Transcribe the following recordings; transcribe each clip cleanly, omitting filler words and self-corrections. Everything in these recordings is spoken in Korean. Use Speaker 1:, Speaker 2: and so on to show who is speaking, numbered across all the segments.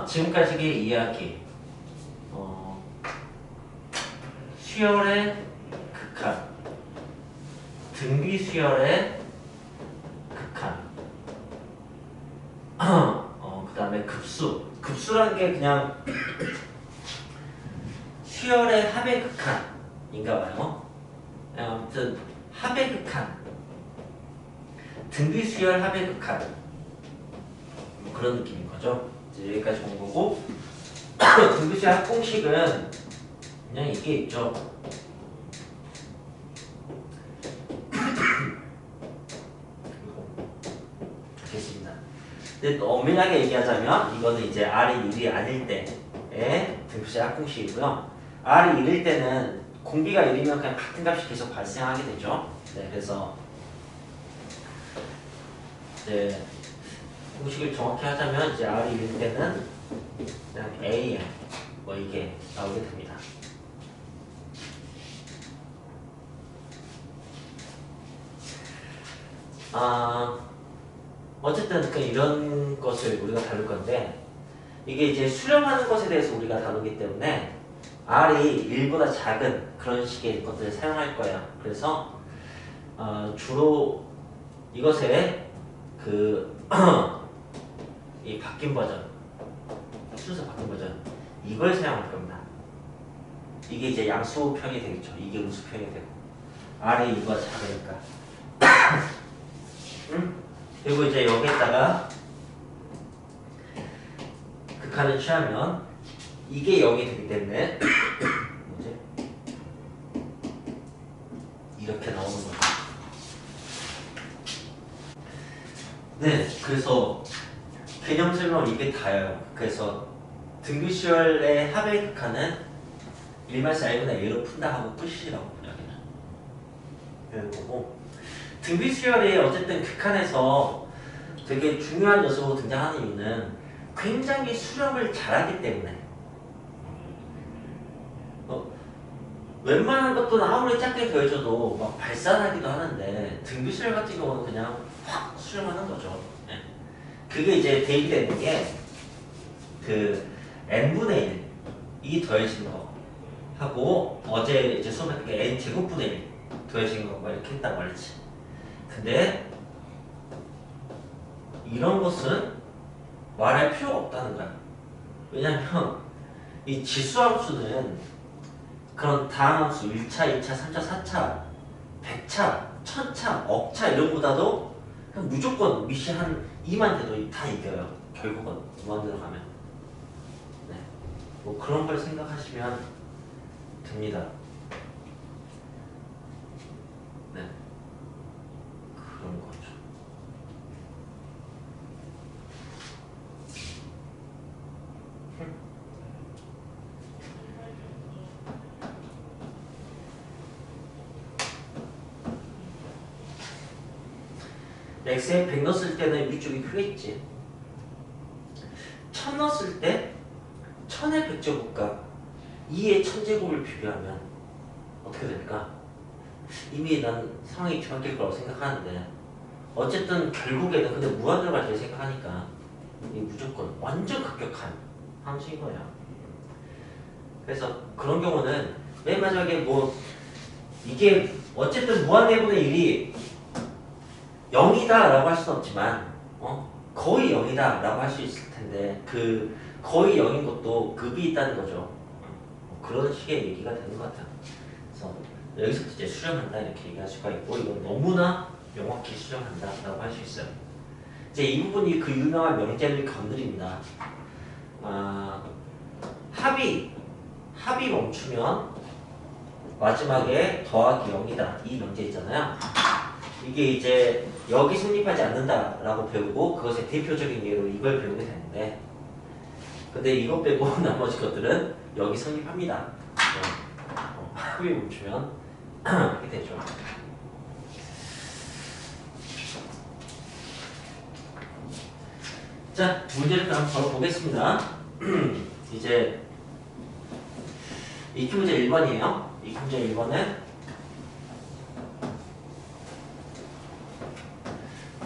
Speaker 1: 지금까지의 이야기 수열의 극한, 등비 수열의 극한, 그 다음에 급수라는 게 그냥 수열의 합의 극한인가 봐요. 아무튼 합의 극한, 등비 수열 합의 극한, 뭐 그런 느낌인 거죠. 이제 여기까지 온 거고 등비 수열 합 공식은 그냥 이게 있죠. 됐습니다. 근데 엄밀하게 얘기하자면 이거는 이제 R이 1이 아닐 때의 등비수열 합 공식이고요. R이 1일 때는 공비가 1이면 그냥 같은 값이 계속 발생하게 되죠. 네, 그래서 이제 공식을 정확히 하자면 이제 R이 1일 때는 그냥 AM 뭐 이게 나오게 됩니다. 어쨌든 이런 것을 우리가 다룰 건데 이게 이제 수렴하는 것에 대해서 우리가 다루기 때문에 R이 1보다 작은 그런 식의 것들을 사용할 거예요. 그래서 주로 이것에 이 바뀐 버전, 순서 바뀐 버전 이걸 사용할 겁니다. 이게 이제 양수표현이 되겠죠. 이게 음수표현이 되고 R이 2보다 작으니까 그리고 이제 여기에다가 극한을 취하면 이게 0이 되기 때문에 뭐지? 이렇게 나오는 거죠. 네, 그래서 개념 설명 이게 다예요. 그래서 등비수열의 합의 극한은 1-1분의 a로 푼다 하고 끝이라고 여기는 이런 거고, 등비수열이 어쨌든 극한에서 되게 중요한 요소로 등장하는 이유는 굉장히 수렴을 잘하기 때문에 웬만한 것도 아무리 작게 더해줘도 막 발산하기도 하는데 등비수열 같은 경우는 그냥 확 수렴하는 거죠. 네. 그게 이제 대입되는 게 n분의 1이 더해지는 거 하고 어제 이제 수업했던 게 n제곱분의 1 더해지는 거가 이렇게 했단 말이지. 근데 이런 것은 말할 필요가 없다는 거야. 왜냐면 이 지수함수는 그런 다항함수 1차, 2차, 3차, 4차, 100차, 1000차, 억차 이런 보다도 그냥 무조건 미시 한 2만 돼도 다 이겨요. 결국은 무한 들어가면. 네. 뭐 그런 걸 생각하시면 됩니다. 네. 그런 거죠. x에 100 넣었을 때는 위쪽이 크겠지. 1000 넣었을 때 1000의 100제곱과 2의 1000제곱을 비교하면 어떻게 될까? 이미 난 상황이 뒤바뀔 거라고 생각하는데 어쨌든 결국에는 근데 무한 들어갈 때 생각하니까 이 무조건 완전 급격한 함수인 거야. 그래서 그런 경우는 맨 마지막에 뭐 이게 어쨌든 무한 내분의 1이 0이다 라고 할 수는 없지만 거의 0이다 라고 할 수 있을 텐데 그 거의 0인 것도 급이 있다는 거죠. 그런 식의 얘기가 되는 것 같아요. 그래서 여기서부터 이제 수렴한다 이렇게 얘기할 수가 있고 이건 너무나 명확히 수렴한다 라고 할 수 있어요. 이제 이 부분이 그 유명한 명제를 건드립니다. 합이 멈추면 마지막에 더하기 0이다 이 명제 있잖아요. 이게 이제 여기 성립하지 않는다라고 배우고 그것의 대표적인 예로 이걸 배우게 되는데 근데 이것 빼고 나머지 것들은 여기 성립합니다. 합이 멈추면 이렇게 되죠. 자, 문제를 그럼 바로 보겠습니다. 이제 익히 문제 1번이에요. 익히 문제 1번은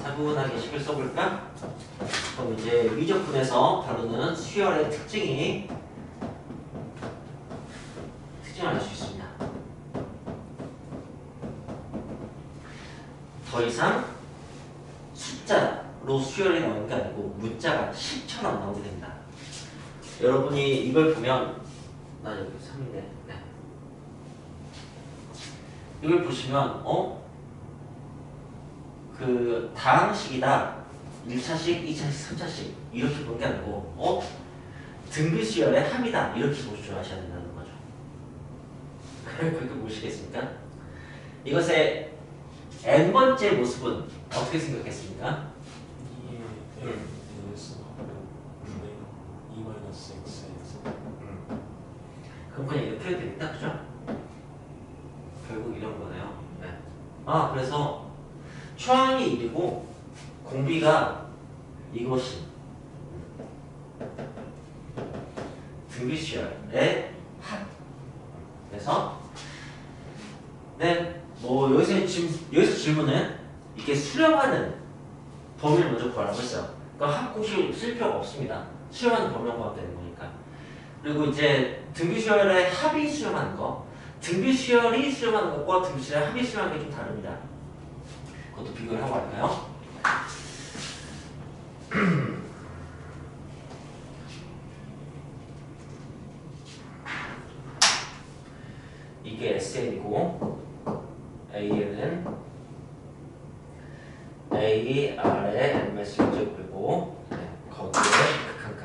Speaker 1: 차분하게 식을 써볼까? 그럼 이제 미적분에서 다루는 수열의 특징을 알 수 있습니다. 더 이상 숫자로 수열이 나오는 게 아니고 문자가 실처럼 나오게 됩니다. 여러분이 이걸 보면 나 여기 3인데 네. 이걸 보시면 그 다항식이다 1차식, 2차식, 3차식 이렇게 본 게 아니고 등비 수열의 합이다 이렇게 보실 줄 아셔야 된다는 거죠. 그렇게 보시겠습니까? 이것의 n번째 모습은 어떻게 생각했습니까?
Speaker 2: 2의 n에서 분의 2-x에서
Speaker 1: 그럼 그냥 이렇게 해도 되겠다, 그죠? 결국 이런 거네요. 네. 그래서 초항이 1이고 공비가 이것이 등비수열의 합. 그래서 뭐 여기서 질문은 이게 수렴하는 범위를 먼저 구하라고 했어요. 그러니까 합공식 쓸 필요가 없습니다. 수렴하는 범위만 구하면 되는 거니까. 그리고 이제 등비수열의 합이 수렴하는 거, 등비수열이 수렴하는 것과 등비수열의 합이 수렴하는 게 좀 다릅니다. 그것도 비교를 하고 할까요? 이게 SN이고 AN은 A, R의 N-1제곱이고 거기에 극한값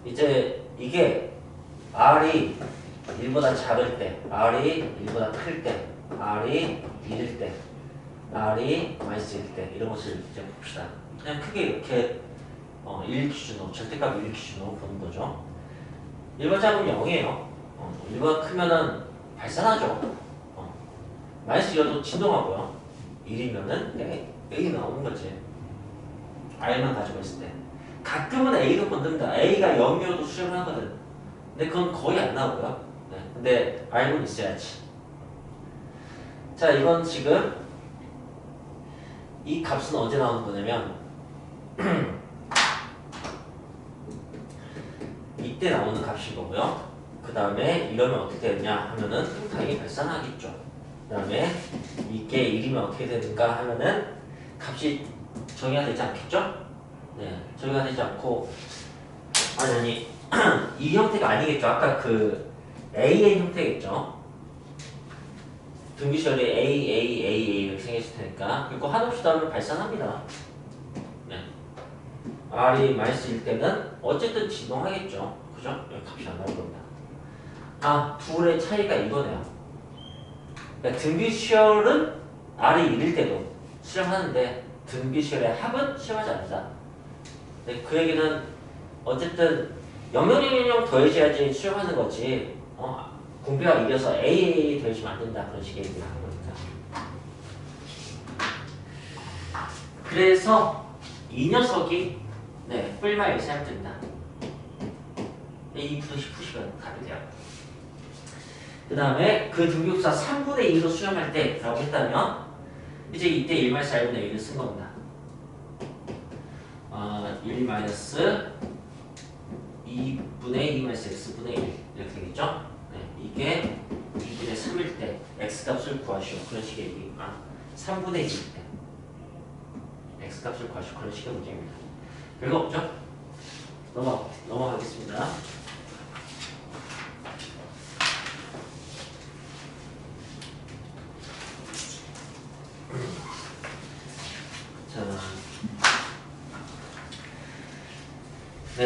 Speaker 1: 이제 이게 R이 1보다 작을 때, R이 1보다 클 때, R이 1일 때, R이 -1일 때 이런 것을 이제 봅시다. 그냥 크게 이렇게 1 기준으로, 절대값 1 기준으로 보는 거죠. 1보다 작으면 0이에요. 1보다 크면은 발산하죠. -2여도 진동하고요. 1이면은 A 나오는 거지. R만 가지고 있을 때. 가끔은 A도 건든다. A가 0이어도 수렴을 하거든. 근데 그건 거의 안 나오고요. 네. 근데 알고는 있어야지. 자, 이건 지금 이 값은 언제 나오는 거냐면 이때 나오는 값인 거고요. 그 다음에 이러면 어떻게 되느냐 하면은 당연히 발산하겠죠. 그 다음에 이게 1이면 어떻게 되는가 하면은 값이 정의가 되지 않겠죠? 네, 정의가 되지 않고 아니 이 형태가 아니겠죠. 아까 그 AN 형태겠죠. 등비수열이 A 이렇게 생겼을 테니까 그리고 한없이 더하면 발산합니다. 네. R이 -1 때는 어쨌든 진동하겠죠. 그죠? 여기 값이 안 나올 겁니다. 둘의 차이가 이거네요. 그러니까 등비수열은 R이 1일 때도 수렴하는데 등비수열의 합은 수렴하지 않는다. 네, 그 얘기는 어쨌든 000 더해져야지 수렴하는 거지 공비가 이겨서 AA 더해지면 안 된다 그런 식의 얘기를 하는 거니까. 그래서 이 녀석이 뿔마 예시하면 됩니다. A 플러스 푸시면 답이 돼요. 그 다음에 그 등비급사 3분의 2로 수렴할 때 라고 했다면 이제 이때 1-4분의 1을 쓴 겁니다. 1 2분의 2-x분의 1 이렇게 되겠죠? 네, 이게 2분의 3일 때 x값을 구하시오 그런 식의 얘기. 3분의 2일 때 x값을 구하시오 그런 식의 문제입니다. 별거 없죠? 넘어가겠습니다. 자, 네.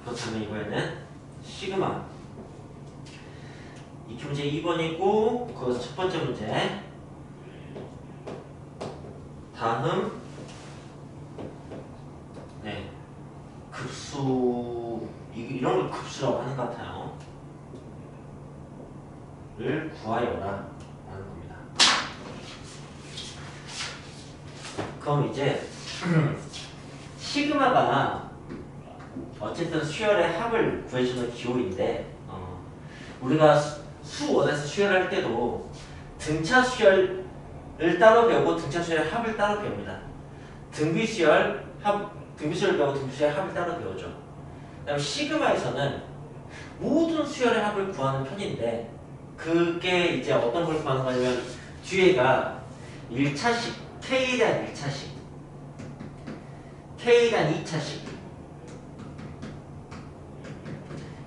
Speaker 1: 그렇다면 이번에는 시그마. 이 문제 2번이고, 거기서 첫 번째 문제. 다음, 급수, 이런 걸 급수라고 하는 것 같아요. 를 구하여라. 라는 겁니다. 그럼 이제, 시그마가 어쨌든 수열의 합을 구해주는 기호인데 우리가 수원에서 수열할 때도 등차 수열을 따로 배우고 등차 수열 합을 따로 배웁니다. 등비 수열 배우고 등비 수열 합을 따로 배우죠. 그다음에 시그마에서는 모든 수열의 합을 구하는 편인데 그게 이제 어떤 걸 구하는 거냐면 뒤에가 1차식 K에 대한 1차식 K에 대한 2차식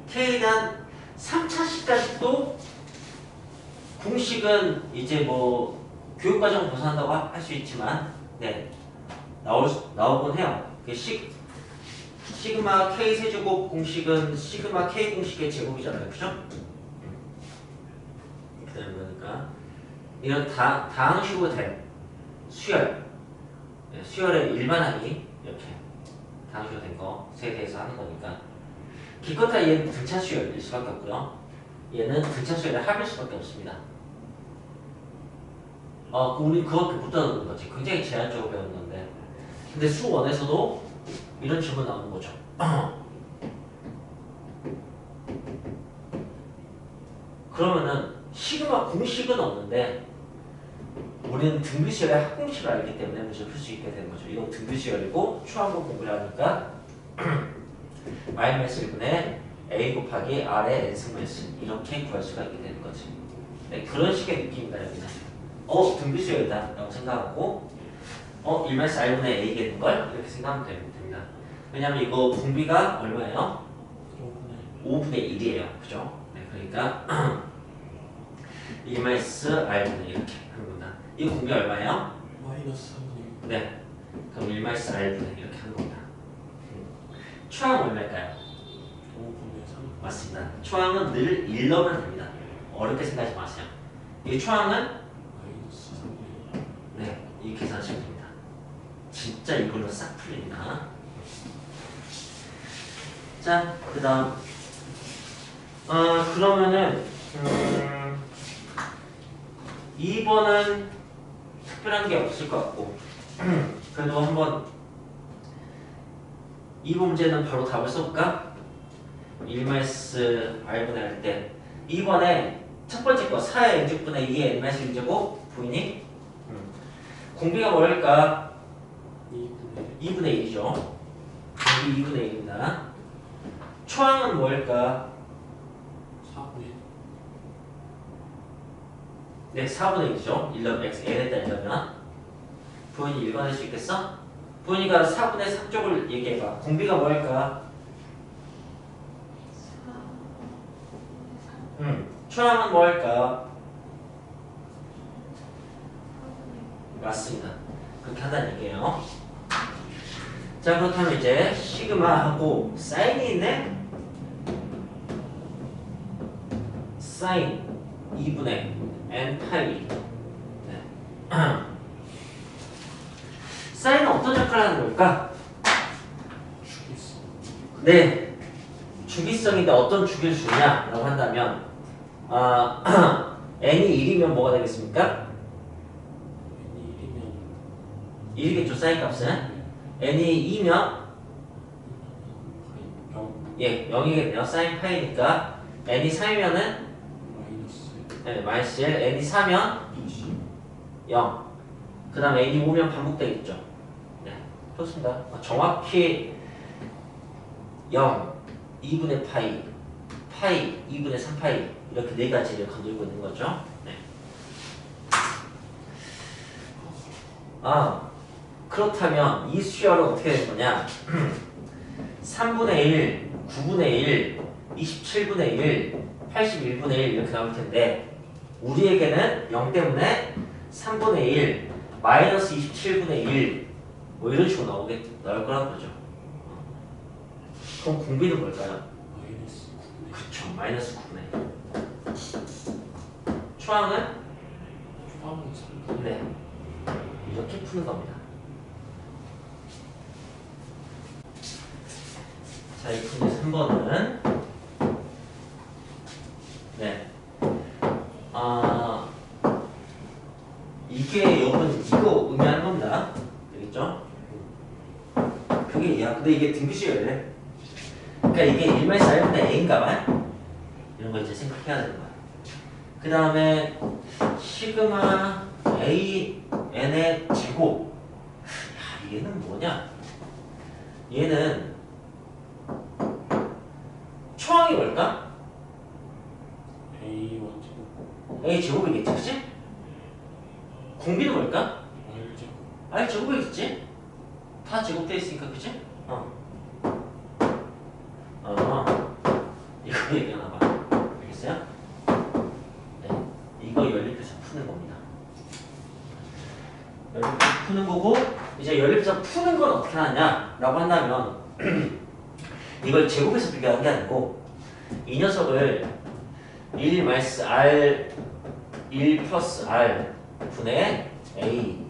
Speaker 1: K에 대한 3차식까지도 공식은 이제 뭐 교육과정 도서한다고 할 수 있지만 네 나오곤 해요. 시그마 K 세제곱 공식은 시그마 K 공식의 제곱이잖아요, 그죠? 이렇게 되는 거니까 이런 다항 식으로 된 수열, 수열의 일반항이 이렇게 다항 식으로 된 것에 대해서 하는 거니까 기껏해야 얘는 등차 수열일 수밖에 없고요. 얘는 등차 수열의 합일 수밖에 없습니다. 우리 그렇게 못 다루는 거지. 굉장히 제한적으로 배우는 건데. 근데 수1에서도 이런 질문 나오는 거죠. 그러면은 시그마 공식은 없는데 우리는 등비수열의 합공식을 알기 때문에 문제를 풀 수 있게 되는 거죠. 이건 등비수열이고 추한번 공부를 하니까 마이너스 1분의 a 곱하기 r의 n승분의 이렇게 구할 수가 있게 되는 거지. 네, 그런 식의 느낌이다 여기는. 등비수열이다 라고 생각하고 1-r분의 a겠는걸? 이렇게 생각하면 됩니다. 왜냐면 이거 공비가 얼마예요? 5분의 1이에요. 그죠? 네, 그러니까 1-r분의 이렇게 하는 겁니다. 이 공비 얼마예요?
Speaker 2: 마이너스 3분의 1.
Speaker 1: 네. 그럼 1-r분의 이렇게 하는 겁니다. 추항은 얼마일까요?
Speaker 2: 5분의 3.
Speaker 1: 맞습니다. 추항은 늘 1 넣으면 됩니다. 어렵게 생각하지 마세요. 이 추항은
Speaker 2: 마이너스 3분의 1.
Speaker 1: 네, 이 계산하시면 됩니다. 진짜 이걸로 싹 풀립니다. 자, 그 다음 그러면은 2번은 특별한 게 없을 것 같고 그래도 한번 2번 문제는 바로 답을 써볼까? 1-r분의 할 때 2번에 첫 번째 거 4의 n제곱분의 2의 n-1제곱 보이니? 공비가 뭐랄까? 2분의 1이죠. 공비 2분의 1입니다. 초항은 뭐일까?
Speaker 2: 4분의 1.
Speaker 1: 네, 4분의 1이죠. 1년 x n에다 1면 부인이 읽어낼 수 있겠어? 부인이가 4분의 3쪽을 얘기해봐. 공비가 뭐일까? 초항은 뭐일까? 맞습니다. 그렇게 한다는 얘기예요. 자, 그렇다면 이제 시그마하고 사인이 있네? 사인 2분의 n 파이. 네. 사인은 어떤 역할을 하는 걸까?
Speaker 2: 주기성.
Speaker 1: 네. 주기성인데 어떤 주기를 주냐라고 한다면 n이 1이면 뭐가 되겠습니까?
Speaker 2: n이 1이면
Speaker 1: 1이겠죠, 사인 값은. n이 2면
Speaker 2: 0.
Speaker 1: 예, 0이겠네요. 사인 파이니까 n이 3이면은
Speaker 2: 마이너스
Speaker 1: 네, 마이너스 1, n이 4면 0. 그 다음 n이 5면 반복되겠죠. 네, 좋습니다. 정확히 0, 2분의 파이, 파이, 2분의 3파이 이렇게 네 가지를 건들고 있는 거죠. 네. 그렇다면 이 수열은 어떻게 되는 거냐? 3분의 1, 9분의 1, 27분의 1, 81분의 1 이렇게 나올 텐데 우리에게는 0 때문에 3분의 1, 마이너스 27분의 1 뭐 이런 식으로 나올 거라는 거죠. 그럼 공비는 뭘까요?
Speaker 2: 마이너스 9분의 1.
Speaker 1: 그쵸, 마이너스 9분의 1. 초항은?
Speaker 2: 초항은 3분의 1.
Speaker 1: 네, 이렇게 푸는 겁니다. 자, 이 문제 3번은 네, 이게 여러분 이거 의미하는 겁니다. 되겠죠? 그게 근데 이게 등비수열이래. 그러니까 이게 1-4분의 a인가봐. 이런 거 이제 생각해야 되는 거야. 그 다음에 시그마 a n의 제곱. 야, 얘는 뭐냐? 얘는 초항이 뭘까?
Speaker 2: A 원제곱
Speaker 1: a 제곱이겠지, 그치? 공비는 뭘까?
Speaker 2: R 제곱
Speaker 1: r 제곱이겠지? 다 제곱되어 있으니까, 그치? 이거 얘기하나 봐. 알겠어요? 네, 이거 연립해서 푸는 겁니다. 연립해서 푸는 거고, 이제 연립해서 푸는 건 어떻게 하냐라고 한다면 이걸 제곱해서 비교하는 게 아니고 이 녀석을 1 마이너스 r 1 플러스 r 분의 a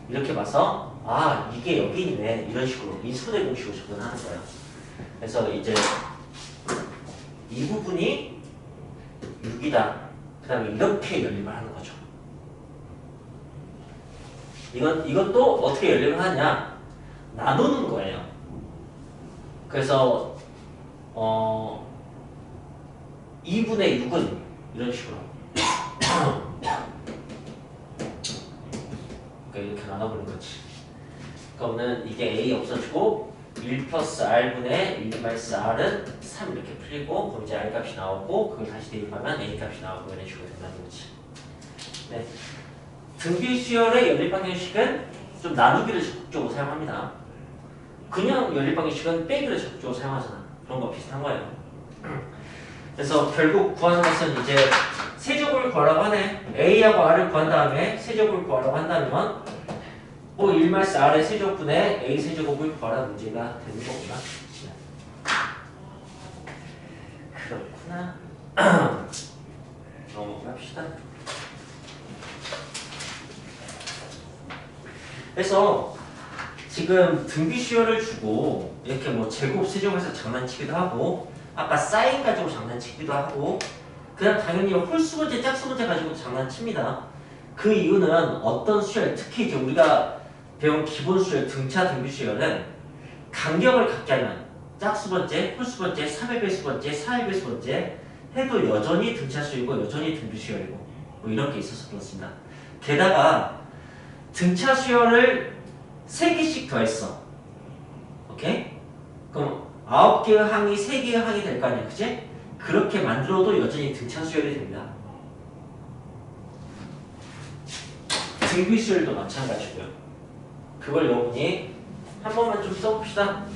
Speaker 1: 이렇게 봐서 아 이게 여기 있네 이런 식으로 인수분해 공식으로 접근하는 거예요. 그래서 이제 이 부분이 6이다. 그 다음에 이렇게 연립을 하는 거죠. 이것도 어떻게 연립을 하냐? 나누는 거예요. 그래서 2분의 6은 이런 식으로 그러니까 이렇게 나눠보는 거지. 그러면 이게 a 없어지고 1 플러스 r분의 1 마이너스 r은 3 이렇게 풀리고 그럼 이제 r 값이 나오고 그걸 다시 대입하면 a 값이 나오고 이런 식으로 된다는 거지. 네. 등비 수열의 연립 방정식은 좀 나누기를 적극적으로 사용합니다. 그냥 연립 방정식은 빼기를 적극적으로 사용하잖아. 그런 거 비슷한 거예요. 그래서 결국 구하는 것은 이제 세제곱을 구하라고 하네. a하고 r을 구한 다음에 세제곱을 구하라고 한다면 1 마이너스 r의 세제곱분의 a 세제곱을 구하라는 문제가 되는 거구나. 그렇구나. 넘어갑시다. 그래서 지금 등비 수열을 주고 이렇게 뭐 제곱 세제곱해서 장난치기도 하고 아까 사인 가지고 장난치기도 하고 그냥 당연히 홀수 문제 짝수 문제 가지고 장난칩니다. 그 이유는 어떤 수열, 특히 이제 우리가 배운 기본 수열, 등차 등비 수열은 간격을 갖게 하면 짝수 번째, 홀수 번째, 3의 배수 번째, 4의 배수 번째 해도 여전히 등차 수열이고 여전히 등비 수열이고 뭐 이런 게 있어서 그렇습니다. 게다가 등차 수열을 3개씩 더했어. 오케이? 그럼 9개의 항이 3개의 항이 될 거 아니야, 그치? 그렇게 만들어도 여전히 등차 수열이 됩니다. 등비 수열도 마찬가지고요. 그걸 여러분이 한 번만 좀 써봅시다.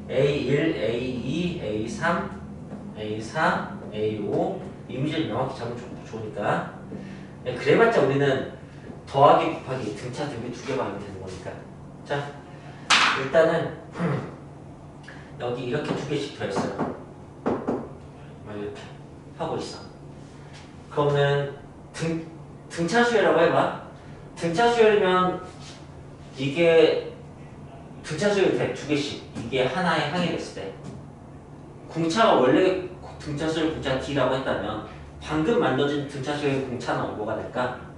Speaker 1: A1, A2, A3, A4, A5 이 문제를 명확히 잡으면 좋으니까 그래봤자 우리는 더하기 곱하기 등차 등비 2개만 하면 되는 거니까. 자, 일단은 여기 이렇게 2개씩 더했어요. 이렇게 하고 있어. 그러면 등차 수열이라고 해봐. 등차 수열이면 이게 등차 수열이 돼. 2개씩. 이게 하나의 항이 됐을 때. 공차가 원래 등차 수열 공차 D라고 했다면 방금 만들어진 등차 수열 공차는 뭐가 될까?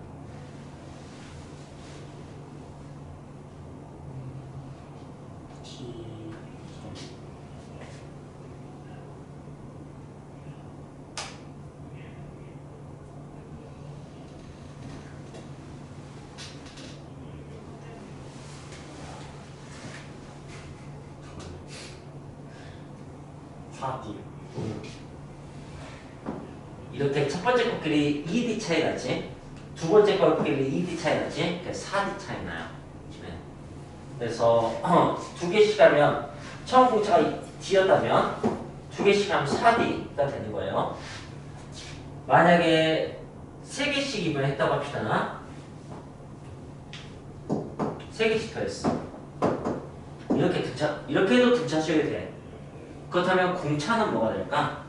Speaker 1: 이렇게 첫 번째 것끼리 2D 차이 나지? 두 번째 것끼리 2D 차이 나지? 그래서 4D 차이 나요. 네. 그래서 2개씩 하면 처음 공차가 D였다면 2개씩 하면 4D가 되는 거예요. 만약에 3개씩 이번에 했다고 합시다. 3개씩 더했어. 이렇게 해도 등차 수열이 돼. 그렇다면 공차는 뭐가 될까?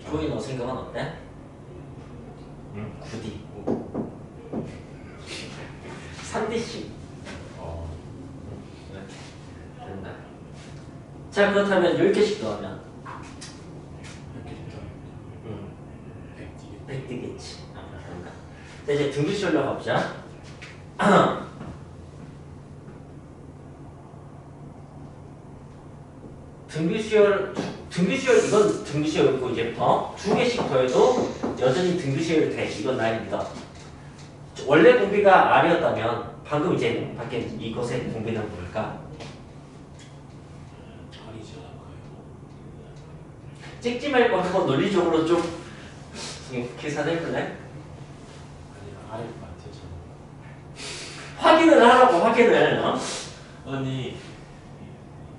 Speaker 1: 조이 너 생각은 어때? 9D 3D씩 이렇게 된다. 자 그렇다면 10개씩 더하면 100D겠지. 자, 이제 등비 수열로 가보자. 등비수열 이건 등비수열이고 이제부터 2개씩 더해도 여전히 등비수열이 돼. 이건 나의 믿어. 원래 공비가 R이었다면 방금 이제 밖에 이것의 공비는 뭘까?
Speaker 2: 아니지 않을까요?
Speaker 1: 찍지 말고 한번 논리적으로 좀 계산해볼래?
Speaker 2: 아니 아닐 것 같아요 저는.
Speaker 1: 확인을 하라고 확인을. 어?
Speaker 2: 아니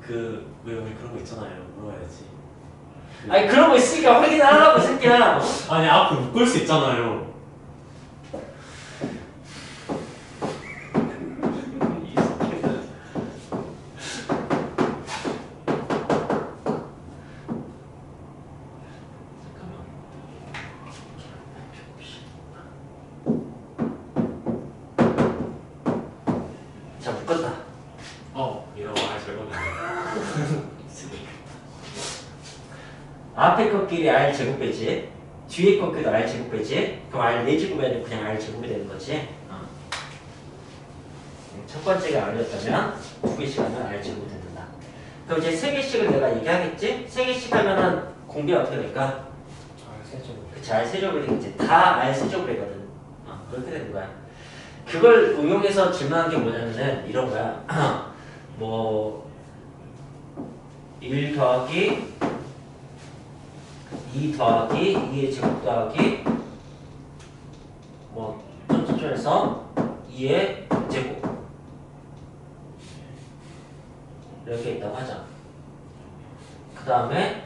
Speaker 2: 왜 그런 거 있잖아요. 물어야지.
Speaker 1: 아니 그런 거 있으니까 확인을 하라고 이 새끼야.
Speaker 2: 아니 앞으로 묶을 수 있잖아요. 이 새끼는.
Speaker 1: 잠깐만. 자 묶었다.
Speaker 2: 이러고 알 적었네.
Speaker 1: 앞에 것끼리 R 제곱 빼지, 뒤에 것끼리 R 제곱 빼지. 그럼 R 4제곱이 아니고 그냥 R 제곱이 되는 거지. 첫 번째가 R이었다면 2개씩 하면 R 제곱이 된다. 그럼 이제 3개씩을 내가 얘기하겠지? 3개씩 하면은 공비가 어떻게 될까?
Speaker 2: 세죠.
Speaker 1: 그치, R 세제곱이 되겠지. 다 R 세제곱이거든. 그렇게 되는 거야. 그걸 응용해서 질문한 게 뭐냐면은 이런 거야. 뭐 1 더하기 2 더하기 2의 제곱 더하기 뭐 점점점에서 2의 제곱 이렇게 있다고 하자. 그 다음에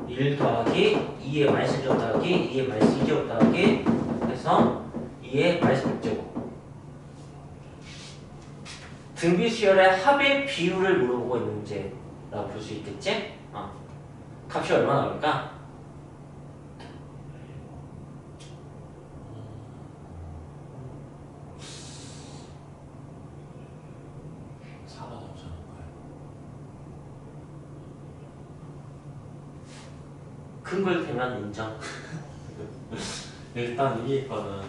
Speaker 1: 1 더하기 2의 마이너스 제곱 더하기 2의 마이너스 2제곱 더하기 해서 2의 마이너스 6제곱. 등비수열의 합의 비율을 물어보고 있는 문제라고 볼 수 있겠지? 값이 얼마나 나올까?
Speaker 2: 사가 나오지 않을까요?
Speaker 1: 큰 걸 대면 인정.
Speaker 2: 일단 위에 거는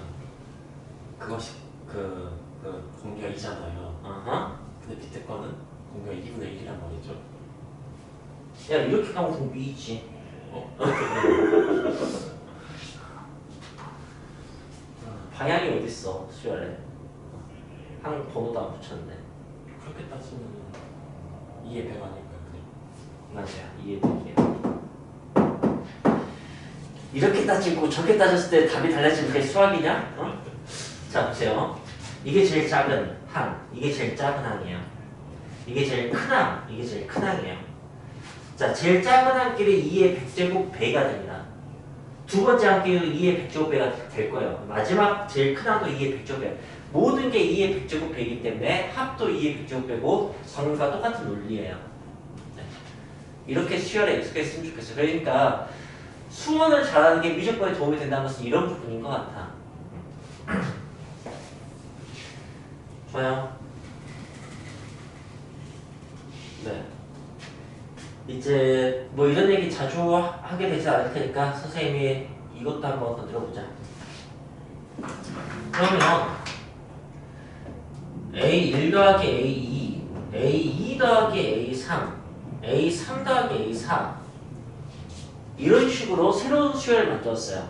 Speaker 2: 그것이 공기가 2잖아요. 근데 밑에 거는 공기가 2분의 1이란 말이죠.
Speaker 1: 야 이렇게 가면 공비이지. 방향이 어딨어 수열에. 한 번호도 안 붙였는데.
Speaker 2: 그렇게 따지면 2의 100 아닐까요? 그냥?
Speaker 1: 맞아요. 이해될게요. 이렇게 따지고 저렇게 따졌을 때 답이 달라지는 게 수학이냐? 자 보세요. 이게 제일 작은 항, 이게 제일 작은 항이에요. 이게 제일 큰 항, 이게 제일 큰 항이에요. 자, 제일 작은 항끼리 2의 100제곱 배가 됩니다. 두 번째 항끼리도 2의 100제곱 배가 될 거예요. 마지막 제일 큰 항도 2의 100제곱 배. 모든 게 2의 100제곱 배이기 때문에 합도 2의 100제곱 배고 방금과 똑같은 논리예요. 네. 이렇게 수열에 익숙했으면 좋겠어요. 그러니까 수원을 잘하는 게 미적분에 도움이 된다는 것은 이런 부분인 것 같아. 좋아요. 네. 이제 뭐 이런 얘기 자주 하게 되지 않을 테니까 선생님이 이것도 한번 더 들어보자. 그러면 A1 더하기 A2, A2 더하기 A3, A3 더하기 A4 이런 식으로 새로운 수열을 만들었어요.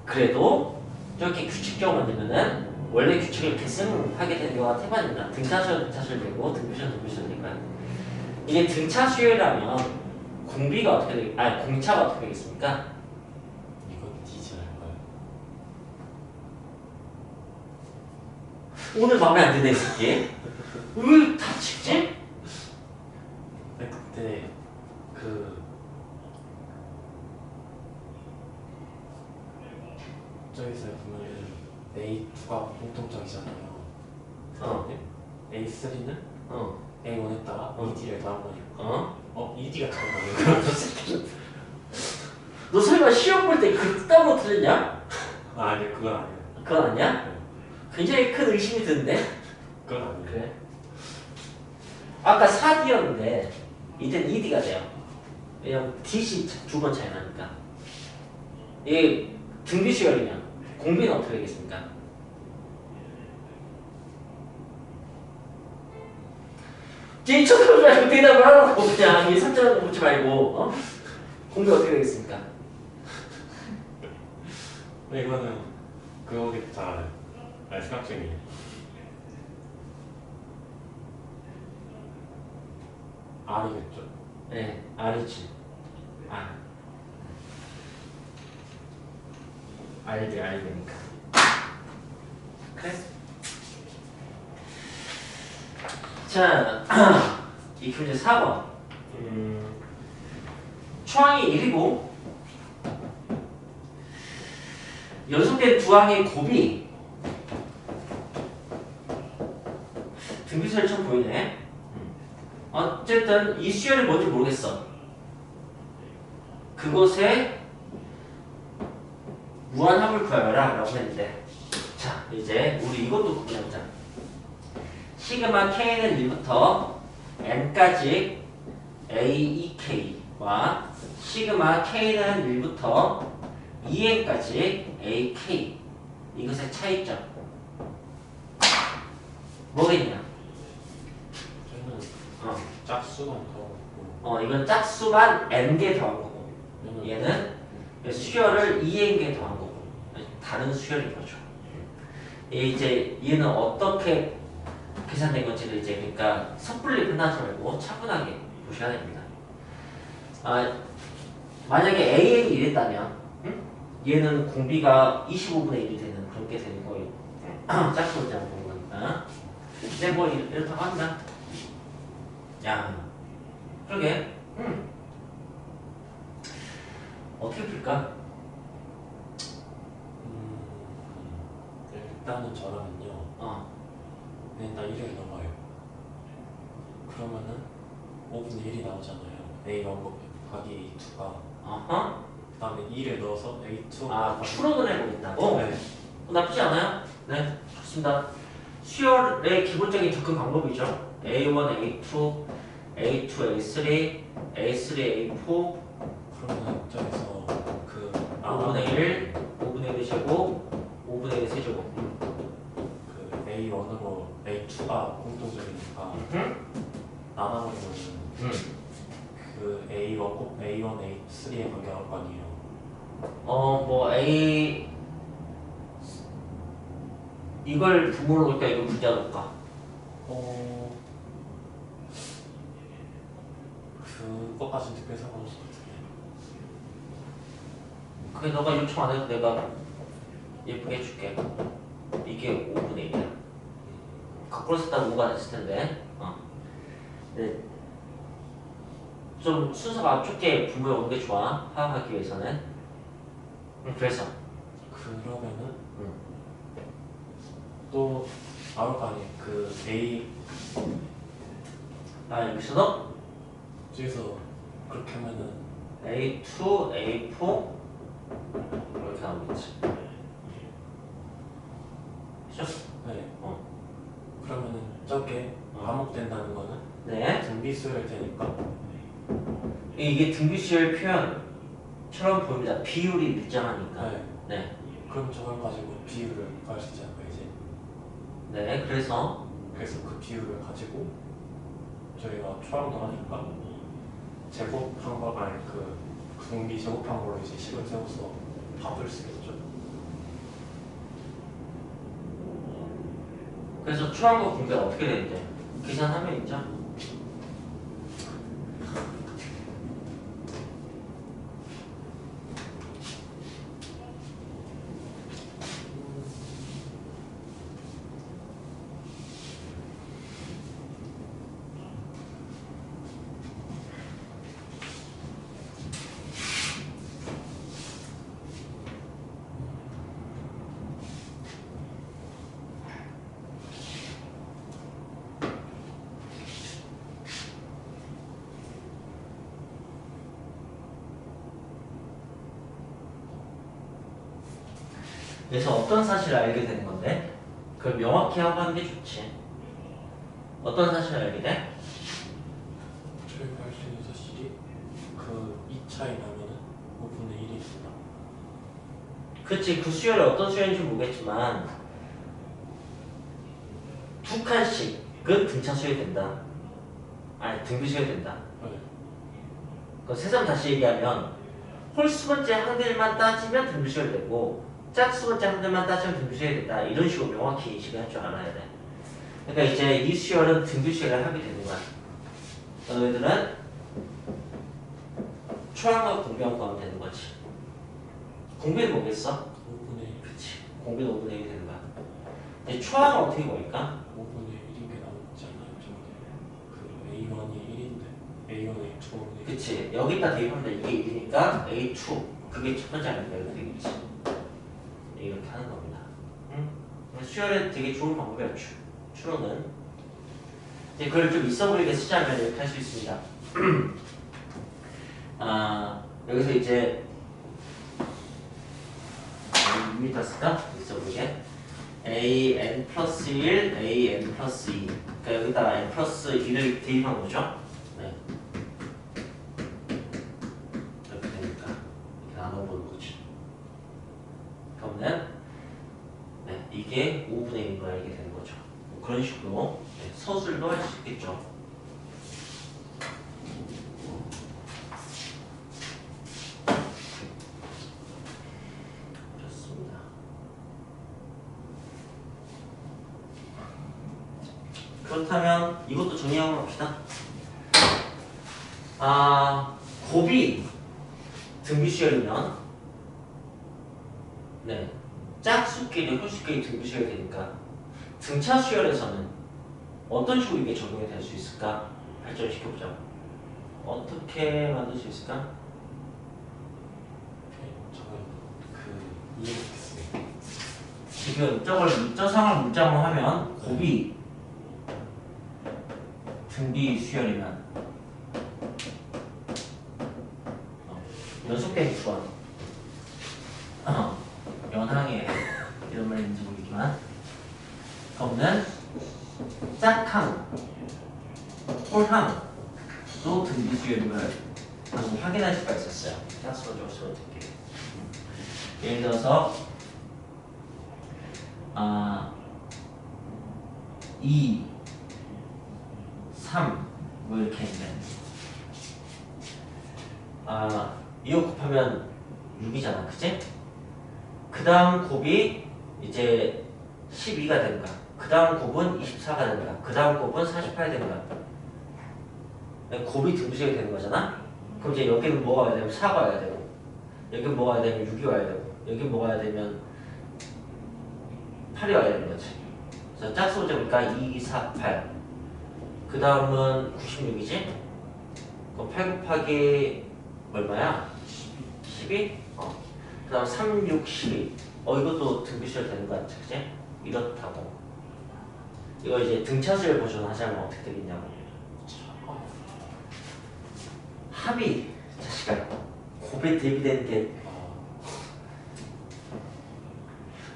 Speaker 1: 그래도 이렇게 규칙적으로 만들면은 원래 규칙을 계승하게 되는 경우가 태반입니다. 등차수열, 등차수열 되고 등비수열, 등비수열 되니까. 이게 등차수열이라면 공비가 어떻게 공차가 어떻게 되겠습니까?
Speaker 2: 이건 D지 않을까요?
Speaker 1: 오늘 마음에 안 드네 이 새끼. 왜 다 찍지?
Speaker 2: 그때 저기서 보면은 A2가 공통점이잖아요. A3는 A1에다가 ED를 더한 거니까 ED가 정답이에요.
Speaker 1: 너 설마 시험 볼 때 그따로 틀렸냐?
Speaker 2: 아니 그건 아니에요.
Speaker 1: 그건 아니야?
Speaker 2: 네.
Speaker 1: 굉장히 큰 의심이 드는데?
Speaker 2: 그건 아니에요.
Speaker 1: 그래? 아까 4D였는데 이젠 2D가 돼요. 왜냐면 D시 두 번 차이 나니까. 이게 등비수열이면 공비는 어떻게 되겠습니까? 제 쳐다보지 말고 대답을 하라고 그냥 이 삼천원 묻지 말고 어? 공개 어떻게 되겠습니까?
Speaker 2: 이거는 그거겠죠. 잘 알아요. 아니 생각 중이에요. R이겠죠.
Speaker 1: 네, R이지. R이니까. 그래. 자, 이 문제 4번. 초항이 1이고 연속된 두 항의 곱이 등비수열 처음 보이네. 어쨌든 이 수열이 뭔지 모르겠어. 그곳에 무한합을 구하여라 라고 했는데, 자 이제 우리 이것도 구분해보자. 시그마 k는 1부터 n까지 aek와 시그마 k는 1부터 2n까지 ak, 이것의 차이점 뭐겠냐?
Speaker 2: 저는 짝수만 더하고
Speaker 1: 이건 짝수만 n개 더한 거고, 얘는 수열을 2n개 더한 거고, 다른 수열인 거죠. 이제 얘는 어떻게 계산된 건지를 이제 그러니까 섣불리 끝나지 말고 차분하게 보셔야 됩니다. 만약에 AN이 이랬다면 얘는 공비가 25분의 1이 되는 그런 게 되는 거예요. 짝수를 잘못 본 거니까. 근데 뭐 이렇다고 한다. 야, 그러게. 어떻게 풀까?
Speaker 2: 일단은 저라면요. 그냥 나 1을 넘어요. 그러면은 5분의 1이 나오잖아요. A1 곱하기 A2가. 그 다음에 2를 넣어서 A2.
Speaker 1: 추론을 해보겠다고?
Speaker 2: 네.
Speaker 1: 나쁘지 않아요? 네, 좋습니다. 수열의 기본적인 접근 방법이죠. A1, A2, A2, A3, A3, A4.
Speaker 2: 그러면 입장에서 그
Speaker 1: 5분의 1, 5분의 1의 제곱, 5분의 1의 세제곱.
Speaker 2: 그 A1으로 A2가 공통적이니까 나눠버리면은 그 A1 곱 A1, A3에 관계 나올 거 아니에요.
Speaker 1: 뭐 A 이걸 부모로 볼까 이걸 분자로 볼까?
Speaker 2: 그것까지 특별히 상관없을 것 같은데.
Speaker 1: 그게 너가 요청 안 해도 내가 예쁘게 해줄게. 이게 5분의 1이야. 거꾸로 썼다면 5가 됐을 텐데. 네. 좀 순서가 좁게 분모에 오는 게 좋아. 파악하기 위해서는. 그래서
Speaker 2: 그러면은 또 나올 거 아니에요. 그 A
Speaker 1: 여기서도
Speaker 2: 뒤에서 그렇게 하면은
Speaker 1: A2, A4 이렇게 나오겠지. 그죠?
Speaker 2: 네. 그러면은 저게 반복된다는 거는
Speaker 1: 네.
Speaker 2: 등비수열 되니까
Speaker 1: 이게 등비수열 표현처럼 보입니다. 비율이 일정하니까. 네.
Speaker 2: 그럼 저걸 가지고 비율을 구할 수 있지 않을까 이제?
Speaker 1: 네. 그래서
Speaker 2: 그 비율을 가지고 저희가 초항도 하니까 제곱한 거 아니 그 공비 제곱한 걸로 이제 식을 세워서 답을 쓰겠죠.
Speaker 1: 그래서 초항과 공배가 어떻게 되는데? 계산하면 있죠. 그래서 어떤 사실을 알게 되는 건데 그걸 명확히 하고 하는 게 좋지. 어떤 사실을 알게 돼?
Speaker 2: 저희가 알 수 있는 사실이 그 2차에 나면은 5분의 1이 있다.
Speaker 1: 그렇지. 그 수열이 어떤 수열인지 모르겠지만 두 칸씩은 등차 수열이 된다. 아니 등비수열이 된다.
Speaker 2: 네.
Speaker 1: 그 새삼 다시 얘기하면 홀수 번째 항들만 따지면 등비수열 되고 짝수 번째 항들만 따지면 등비수열이 된다. 이런 식으로 명확히 인식을 할 줄 알아야 돼. 그러니까 이제 이 수열은 등비수열을 하게 되는 거야. 너희들은 초항과 공비항 구하면 되는 거지. 공비는 뭐겠어?
Speaker 2: 5분의 1.
Speaker 1: 그치. 공비는 5분의 1이 되는 거야. 이제 초항은 어떻게 구할까?
Speaker 2: 5분의 1인 게 나오지 않나요? 저게 그 A1이 1인데 A1이 2분의 1.
Speaker 1: 그치. 여기다 대입하면 돼. 이게 1이니까 A2. 그게 첫 번째 아닌가 이렇게 되겠지. 이렇게 하는 겁니다. 응? 수열에 되게 좋은 방법이야. 추론은. 이제 그걸 좀 있어 보이게 쓰자면 이렇게 할 수 있습니다. 여기서 이제 여기다 쓸까? 있어 보이게. an 플러스 1, an 플러스 2. 그러니까 여기다 n 플러스 1을 대입한 거죠. 네. 이렇게 되니까 이렇게 나눠보는 거지. 그러면 네, 이게 5분의 1인 거야. 이게 되는 거죠. 뭐 그런 식으로 네, 서술도 할 수 있겠죠. 좋습니다. 그렇다면 이것도 정리하고 갑시다. 곱이 등비수열이면 네, 짝수끼리 홀수끼리 등비수열이 되니까 등차 수열에서는 어떤 식으로 이게 적용이 될 수 있을까? 발전시켜보자고. 어떻게 만들 수 있을까?
Speaker 2: 저는 그 이해했어요.
Speaker 1: 지금 저 상을 문장으로 하면 곱이 등비수열이면 연속된 구원 연항에 이런 말 있는지 모르지만 없는 짝항, 홀항도 등비수열임을 방금 확인할 수가 있었어요. 짝수로 적수로 듣기. 예를 들어서 2, 3 뭐 이렇게 있는데 이거 곱하면 6이잖아, 그치? 그 다음 곱이 이제 12가 되는 거야. 그 다음 곱은 24가 되는 거야. 그 다음 곱은 48이 되는 거야. 곱이 등수가 되는 거잖아? 그럼 이제 여기는 뭐가 와야 되면 4가 와야 되고, 여기는 뭐가 와야 되면 6이 와야 되고, 여기는 뭐가 와야 되면 8이 와야 되는 거지. 그래서 짝수 보자니까 2, 4, 8. 그 다음은 96이지? 그럼 8 곱하기 얼마야? 12? 그 다음 3, 6, 12. 이것도 등비수열 되는 거 같지? 그치? 이렇다고. 이거 이제 등차수열 버전 하자면 어떻게 되겠냐고. 합이, 자식아. 곱에 대비되는 게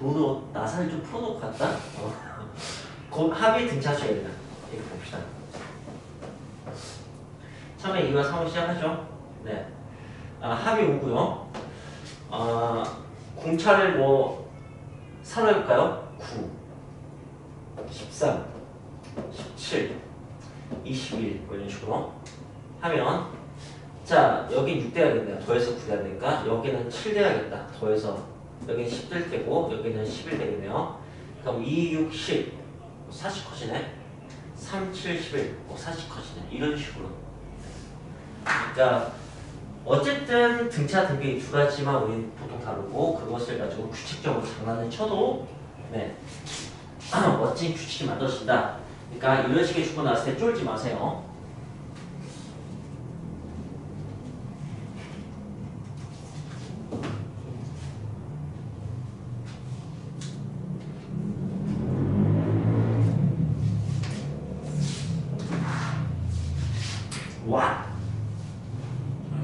Speaker 1: 오늘 나사를 좀 풀어놓고 갔다? 합이 등차수열이다. 이렇게 봅시다. 처음에 2와 3을 시작하죠. 네. 합이 5고요. 공차를 뭐 3로 해볼까요? 9, 13, 17, 21 뭐 이런 식으로 하면 자 여긴 6 돼야겠네요. 더해서 9 돼야 되니까 여기는 7 돼야겠다. 더해서 여기는 10 될 테고 여기는 11 되겠네요. 그럼 2, 6, 10 40 커지네. 3, 7, 11 40 커지네. 이런 식으로. 그러니까 어쨌든 등차 등비 두 가지만 우리는 보통 다루고 그것을 가지고 규칙적으로 장난을 쳐도 네 멋진 규칙이 만들어진다. 그러니까 이런 식의 주고 나왔을 때 쫄지 마세요. 와.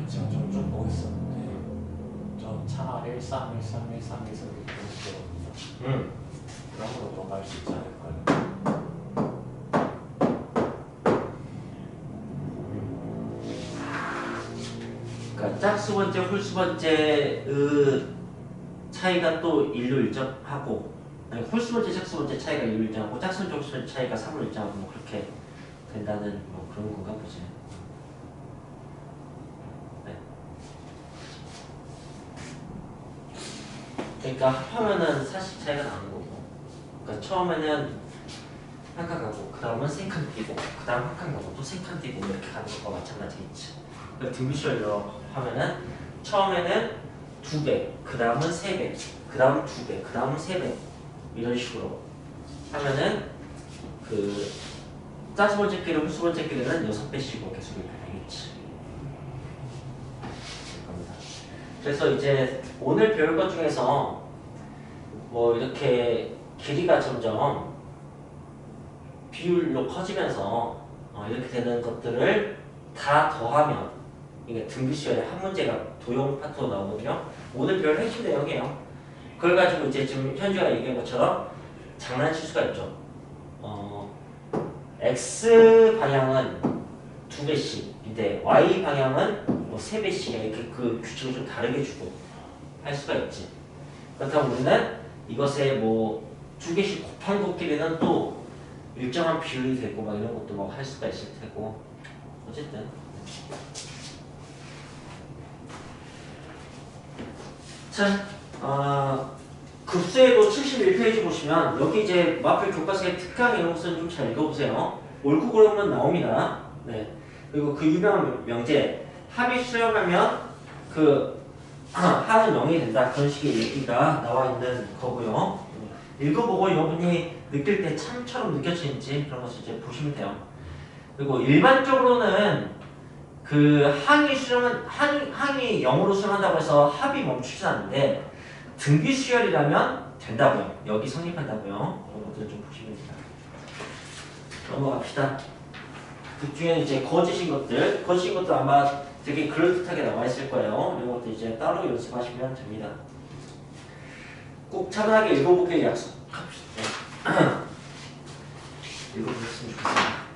Speaker 2: 제가 좀 보겠었는데 전 차 13, 13, 13, 13 이렇게 보거든요. 그런 걸로 넘어갈 수 있지 않을까요?
Speaker 1: 그러니까 짝수 번째, 홀수 번째의 차이가 또 일로 일정하고, 아니 홀수 번째, 짝수 번째 차이가 일로 일정하고, 짝수 번째, 홀수 번째 차이가 3로 일정하고 뭐 그렇게 된다는 뭐 그런 건가 보지. 네. 그러니까 합하면은 사실 차이가 나는 거고. 그러니까 처음에는 한 칸 가고 그 다음은 세 칸 뛰고 그 다음 한 칸 가고 또 세 칸 뛰고 이렇게 가는 것과 마찬가지겠지. 그러니까 등비수열로 하면은 처음에는 2배, 그 다음은 3배, 그 다음은 2배, 그 다음은 3배 이런 식으로 하면은 그 짜수 번째 끼를 홀수 번째 끼는 6배씩으로 계속 이렇게 되겠지. 겁니다. 그래서 이제 오늘 배울 것 중에서 뭐 이렇게 길이가 점점 비율로 커지면서 이렇게 되는 것들을 다 더하면 이게 등비수열의 한 문제가 도형 파트로 나오거든요. 오늘 배울 핵심 내용이에요. 그걸 가지고 이제 지금 현주가 얘기한 것처럼 장난칠 수가 있죠. X 방향은 2배씩인데 Y 방향은 뭐 3배씩 이렇게 그 규칙을 좀 다르게 주고 할 수가 있지. 그렇다면 우리는 이것에 뭐 2개씩 곱한 것끼리는 또 일정한 비율이 되고 막 이런 것도 막 할 수가 있을 테고 어쨌든 자, 급수에도 71페이지 보시면 여기 이제 마플 교과서의 특강 이런 것은 좀 잘 읽어보세요. 옳고 그름은 나옵니다. 네. 그리고 그 유명한 명제 합이 수렴하면 그 하는 0이 된다 그런 식의 얘기가 나와 있는 거고요. 읽어보고 여러분이 느낄 때 참처럼 느껴지는지 그런 것을 이제 보시면 돼요. 그리고 일반적으로는 그 항이 0으로 수렴한다고 해서 합이 멈추지 않는데 등비 수열이라면 된다고요. 여기 성립한다고요. 그런 것들을 좀 보시면 됩니다. 넘어갑시다. 그 중에 이제 거짓인 것들 아마 되게 그럴듯하게 나와 있을 거예요. 이런 것도 이제 따로 연습하시면 됩니다. 꼭 차분하게 읽어보길 약속합시다. 읽어보셨으면 좋겠습니다.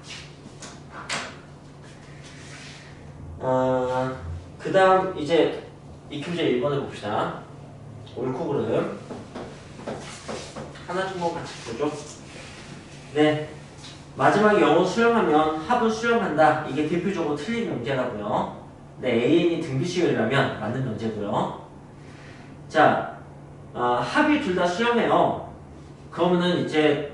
Speaker 1: 그 다음 이제 익힘제 1번을 봅시다. 옳고 그름 하나 정도 같이 보죠. 네, 마지막에 0을 수렴하면 합은 수렴한다. 이게 대표적으로 틀린 명제라고요. 네, AN이 등비수열이라면 맞는 명제고요. 자, 합이 둘 다 수렴해요. 그러면은 이제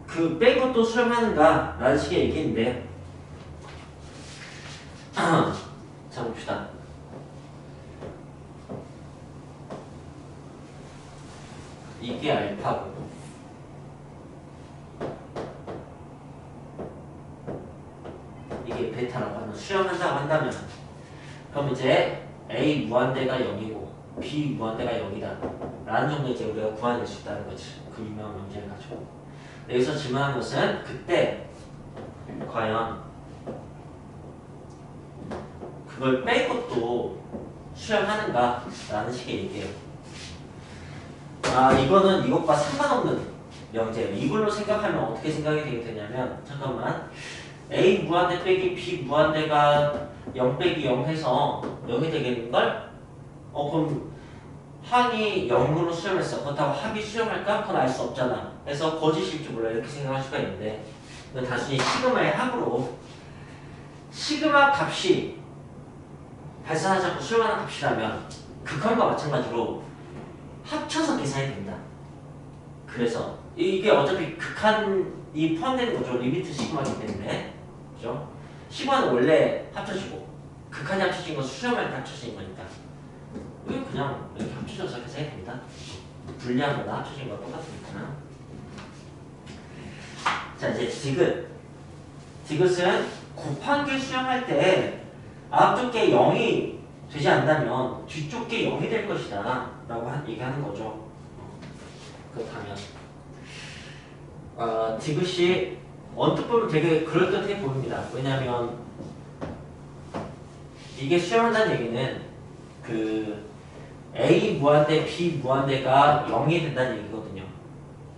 Speaker 1: 그 뺀 것도 수렴하는가? 라는 식의 얘기인데 자 봅시다. 이게 알파고 이게 베타라고 하면 수렴한다고 한다면 그럼 이제 A 무한대가 0이고 B 무한대가 0이다 라는 정도 이제 우리가 구해낼 수 있다는 거지. 그 유명한 문제를 가지고 여기서 질문한 것은 그때 과연 그걸 뺄 것도 수렴하는가 라는 식의 얘기예요. 이거는 이것과 상관없는 명제예요. 이걸로 생각하면 어떻게 생각이 되게 되냐면 잠깐만 A 무한대 빼기 B 무한대가 0 빼기 0 해서 0이 되겠는걸? 그럼 항이 0으로 수렴했어. 그렇다고 합이 수렴할까? 그건 알 수 없잖아. 그래서 거짓일지 몰라 이렇게 생각할 수가 있는데 이건 단순히 시그마의 합으로 시그마 값이 발산하지 않고 수렴하는 값이라면 극한과 마찬가지로 합쳐서 계산이 된다. 그래서 이게 어차피 극한이 포함되는 거죠. 리미트 시그마이기 때문에. 그죠? 시그마는 원래 합쳐지고 극한이 합쳐진 건 수렴할 때 합쳐진 거니까 이게 그냥 이렇게 합쳐져서 계산이 됩니다. 분리한 거나 합쳐진 거랑 똑같으니까. 자 이제 디귿은 곱한 게 수렴할 때 앞쪽 게 0이 되지 않다면 뒤쪽 게 0이 될 것이다 라고 얘기하는 거죠. 그렇다면 디귿이 언뜻 보면 되게 그럴듯해 보입니다. 왜냐하면 이게 수렴한다는 얘기는 그 A 무한대 B 무한대가 0이 된다는 얘기거든요.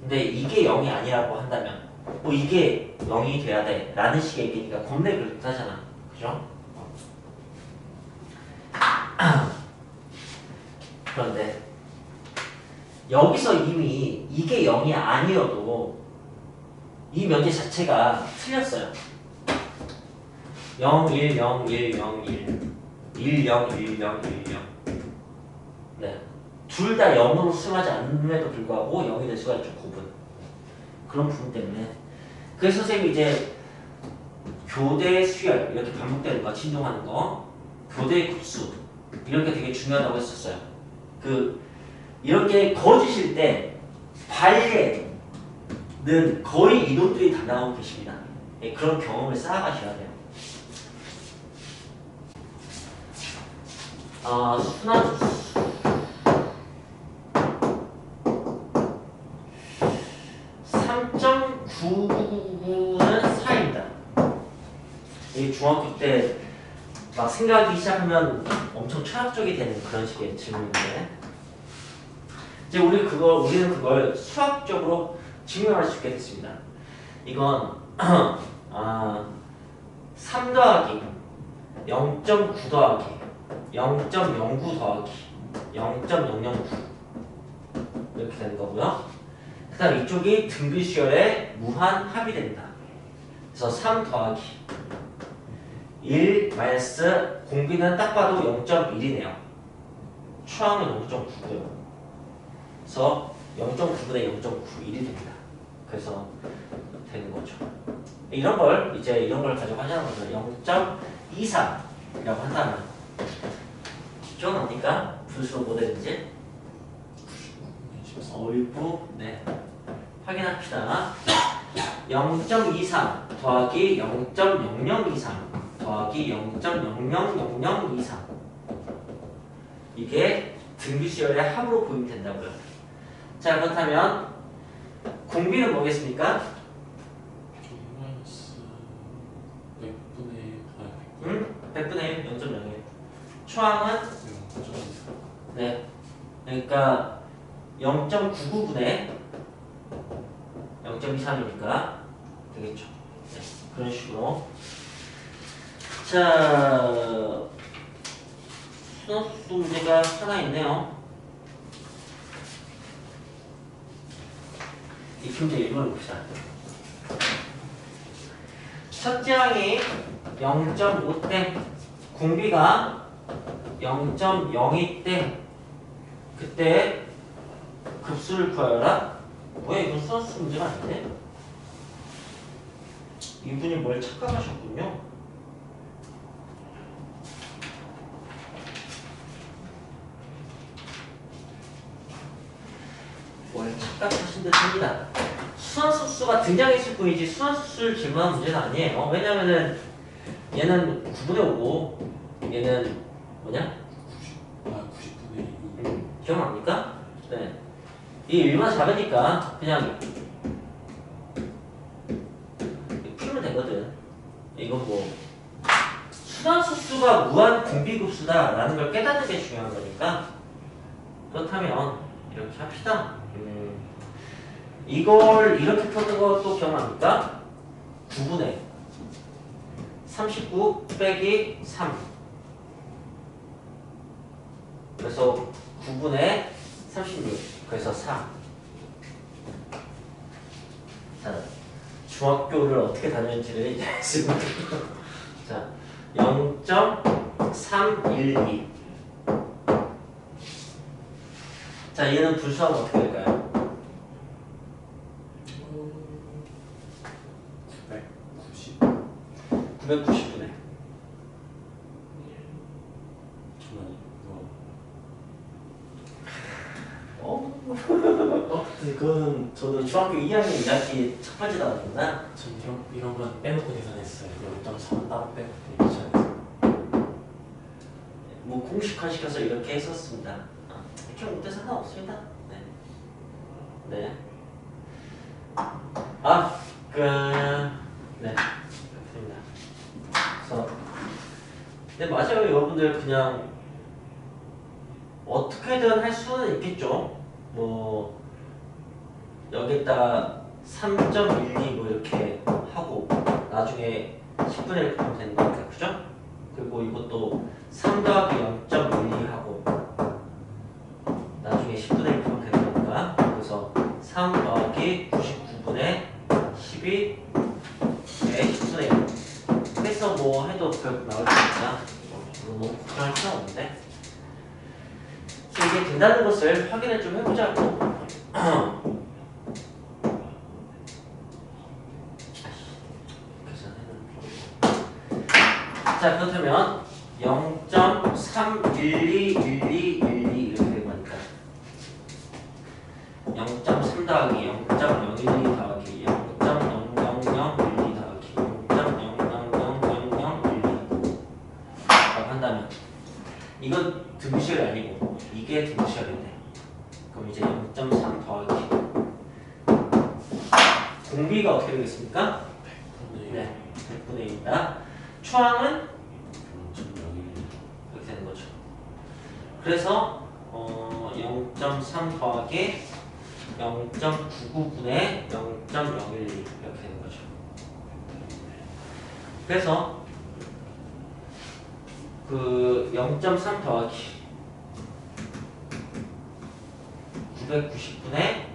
Speaker 1: 근데 이게 0이 아니라고 한다면 뭐 이게 0이 돼야 돼 라는 식의 얘기니까 겁내 그럴듯하잖아. 그죠? 그런데 여기서 이미 이게 0이 아니어도 이 면제 자체가 틀렸어요. 0, 1, 0, 1, 0, 1, 1, 0, 1, 0, 1, 0. 네. 둘 다 0으로 수렴하지 않음에도 불구하고 0이 될 수가 있죠. 곱은. 그런 부분 때문에. 그래서 선생님이 이제 교대 수열 이렇게 반복되는 거, 진동하는 거, 교대 급수 이런 게 되게 중요하다고 했었어요. 이렇게 거주실 때 발레는 거의 이놈들이 다 나오고 계십니다. 예, 그런 경험을 쌓아가셔야 돼요. 순환수수 3.9999는 4입니다. 이 중학교 때 막 생각하기 시작하면 엄청 철학적이 되는 그런 식의 질문인데, 이제 우리는 그걸 수학적으로 증명할 수 있게 됐습니다. 이건 3 더하기 0.9 더하기 0.09 더하기 0.009 이렇게 되는 거고요. 그 다음 이쪽이 등비수열의 무한 합이 됩니다. 그래서 3 더하기 1 마이너스 공비는 딱 봐도 0.1이네요. 추항은 0.9고요. 그래서 0.9분의 0.91이 됩니다. 그래서 되는 거죠. 이런 걸 가지고 하자는 거죠. 0.23이라고 한다면 기억납니까? 분수로 뭐 되는지? 어이구, 네. 확인합시다. 0.23 더하기 0.0023 더하기 0.000023 이게 등비수열의 합으로 보이면 된다고요. 자, 그렇다면 공비는 뭐겠습니까?
Speaker 2: 마이너스 100분의
Speaker 1: 100분의 1, 0.01. 추항은
Speaker 2: 0.24.
Speaker 1: 네. 그러니까 0.99분의 0.23이니까 되겠죠. 네. 그런 식으로. 자, 수능수 문제가 하나 있네요. 이 문제 읽어봅시다. 첫째 항이 0.5대, 공비가 0.02대, 그때 급수를 구하여라? 뭐야, 이건 수능수 문제가 아닌데? 이분이 뭘 착각하셨군요. 뭘 착각하신 듯합니다. 수환수수가 등장했을 뿐이지 수환수수를 질문한 문제는 아니에요. 왜냐면은 얘는 9분의 5고 얘는 뭐냐?
Speaker 2: 90분의 2.
Speaker 1: 기억납니까? 네. 이 1만 작으니까 그냥 풀면 되거든. 이건 뭐 수환수수가 무한 공비급수다라는 걸 깨닫는 게 중요한 거니까. 그렇다면 이렇게 합시다. 이걸 이렇게 푸는 것도 기억납니까? 9분의 39 빼기 3. 그래서 9분의 36. 그래서 4. 자, 중학교를 어떻게 다녔는지를 이제 지금. 자, 0.312. 자, 얘는 분수하면 어떻게 될까요? 990분의. 그건 저도 중학교 2학년 2학기 첫 번째 나왔구나.
Speaker 2: 전 이런 건 빼놓고 계산했어요. 0.3은 따로 빼고 계산했어요.
Speaker 1: 뭐 공식화 시켜서 이렇게 했었습니다. 이렇게 못해 상관없습니다. 네. 네. 네. 그렇습니다. 그래서 네, 맞아요. 여러분들 그냥 어떻게든 할 수는 있겠죠. 뭐 여기다가 3.12 뭐 이렇게 하고 나중에 10분의 1 하면 되는 거니까, 그죠? 그리고 이것도 3 더하기 0.12 하고 나중에 10분의 1 하면 되는 거니까, 그래서 3 더하기 99분의 12 해서 뭐 해도 결국 나올 테니까 너무 걱정할 필요 없는데. 그래서 이게 된다는 것을 확인을 좀 해보자고. 자, 그렇다면 0.3121212 이렇게 된 거니까 0.3 더하기 0.012 더하기 0.00012 더하기 0.0000012 라고 한다면 이건 등식이 아니고 이게 등식인데 그럼 이제 0.3 더하기 공비가 어떻게 되겠습니까? 네, 100분의 1이다. 추항은 이렇게 되는 거죠. 그래서 0.3 더하기 0.99분의 0.012 이렇게 되는 거죠. 그래서 그 0.3 더하기 990분의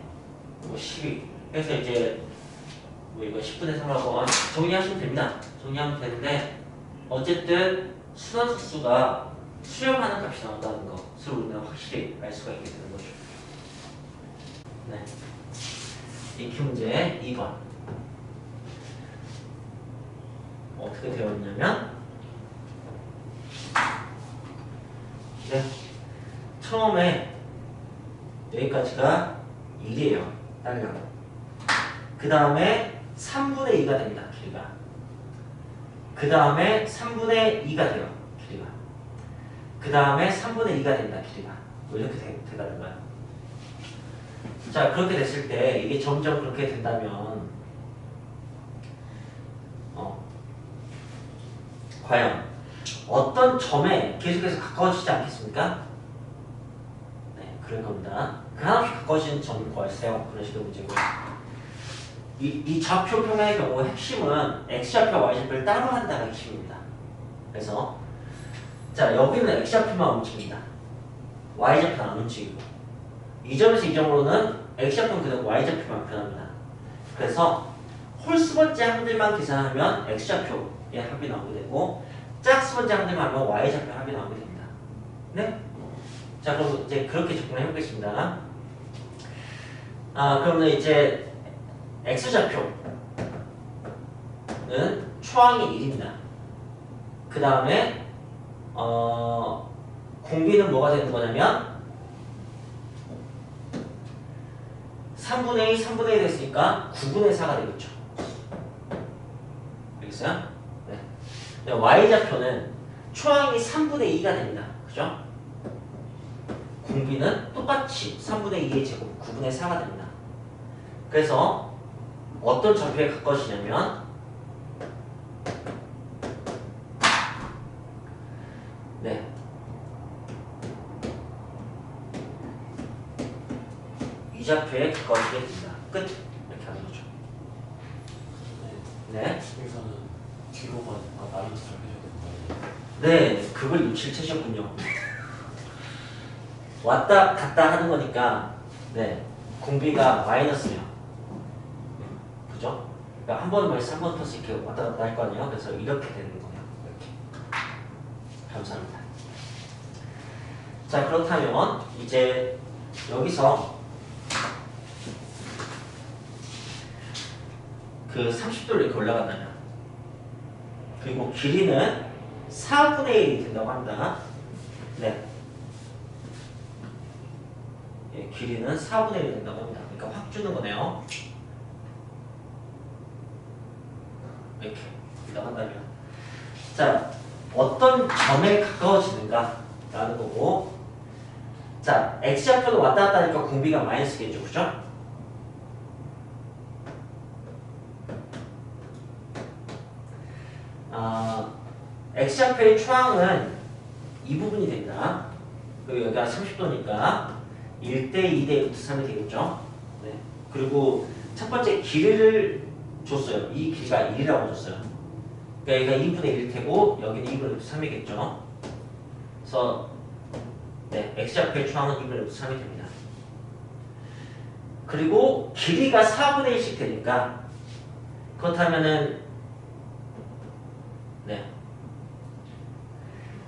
Speaker 1: 12 해서 이제 뭐 이거 10분의 3하고 정리하시면 됩니다. 정리하면 되는데 어쨌든 순환소수가 수렴하는 값이 나온다는 것을 우리는 확실히 알 수가 있게 되는 거죠. 네. 익히 문제 2번 어떻게 되어 있냐면 네. 처음에 여기까지가 1이에요. 딸려. 그 다음에 3분의 2가 됩니다. 길이가. 그 다음에 3분의 2가 돼요. 길이가. 그 다음에 3분의 2가 된다. 길이가. 뭐 이렇게 돼가는 거야. 자, 그렇게 됐을 때 이게 점점 그렇게 된다면 과연 어떤 점에 계속해서 가까워지지 않겠습니까? 네, 그럴 겁니다. 그 하나씩 가까워지는 점을 구하세요. 그런 식의 문제고요. 이 좌표 평면의 경우 핵심은 x좌표, y좌표를 따로 한다가 핵심입니다. 그래서 자, 여기는 x좌표만 움직입니다. y좌표는 안 움직이고 이 점에서 이 점으로는 x좌표는 그대로 y좌표만 변합니다. 그래서 홀수 번째 항들만 계산하면 x좌표의 합이 나오게 되고 짝수 번째 항들만 하면 y좌표 합이 나오게 됩니다. 네? 자, 그럼 이제 그렇게 접근해 보겠습니다. 그러면 이제 x좌표는 초항이 1입니다. 그 다음에 공비는 뭐가 되는 거냐면 3분의 2, 3분의 1 됐으니까 9분의 4가 되겠죠. 알겠어요? 네. y좌표는 초항이 3분의 2가 됩니다. 그죠? 공비는 똑같이 3분의 2의 제곱 9분의 4가 됩니다. 그래서 어떤 좌표에 가까워지냐면 네. 이 좌표에 가까워지게 됩니다. 끝. 이렇게 하는 거죠. 네.
Speaker 2: 여기서는 뒤로만 마이너스를 해줘야 되는 거예요.
Speaker 1: 네, 그걸 눈치를 채셨군요. 왔다 갔다 하는 거니까 네, 공비가 마이너스면 그죠? 그러니까 한 번 마이너스 한 번 플러스 이렇게 왔다 갔다 할 거 아니에요? 그래서 이렇게 되는 거예요. 이렇게. 감사합니다. 자, 그렇다면 이제 여기서 그 30도로 이렇게 올라간다면 그리고 길이는 4분의 1이 된다고 합니다. 네. 예, 길이는 4분의 1이 된다고 합니다. 그러니까 확 주는 거네요. 이렇게 나간다면 자, 어떤 점에 가까워지는가 라는 거고 자, x좌표도 왔다 갔다 하니까 공비가 마이너스겠죠. 그죠? x좌표의 초항은 이 부분이 됩니다. 그리고 여기가 30도니까 1대 2대 루트 3이 되겠죠. 네. 그리고 첫 번째 길이를 줬어요. 이 길이가 1이라고 줬어요. 그러니까 여기가 2분의 1일 테고 여기는 2분의 루트 3이겠죠. 그래서 네, x좌표의 초항은 2분의 루트 3이 됩니다. 그리고 길이가 4분의 1씩 되니까 그렇다면은 네.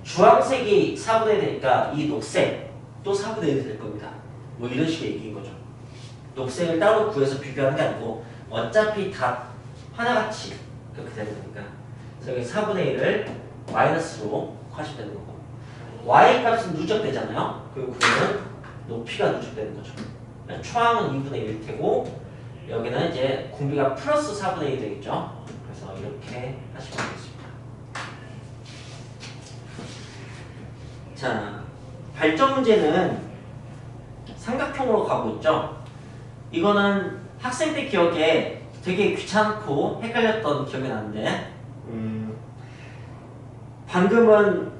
Speaker 1: 주황색이 4분의 1 되니까 이 녹색 또 4분의 1이 될 겁니다. 뭐 이런 식의 얘기인 거죠. 녹색을 따로 구해서 비교하는 게 아니고 어차피 다 하나같이 그렇게 되는 거니까. 그래서 여기 4분의 1을 마이너스로 하시면 되는 거고. y 값은 누적되잖아요. 그리고 그거는 높이가 누적되는 거죠. 초항은 2분의 1일 테고 여기는 이제 공비가 플러스 4분의 1 되겠죠. 그래서 이렇게 하시면 되겠습니다. 자, 발전 문제는 삼각형으로 가고 있죠. 이거는 학생 때 기억에 되게 귀찮고 헷갈렸던 기억이 나는데 방금은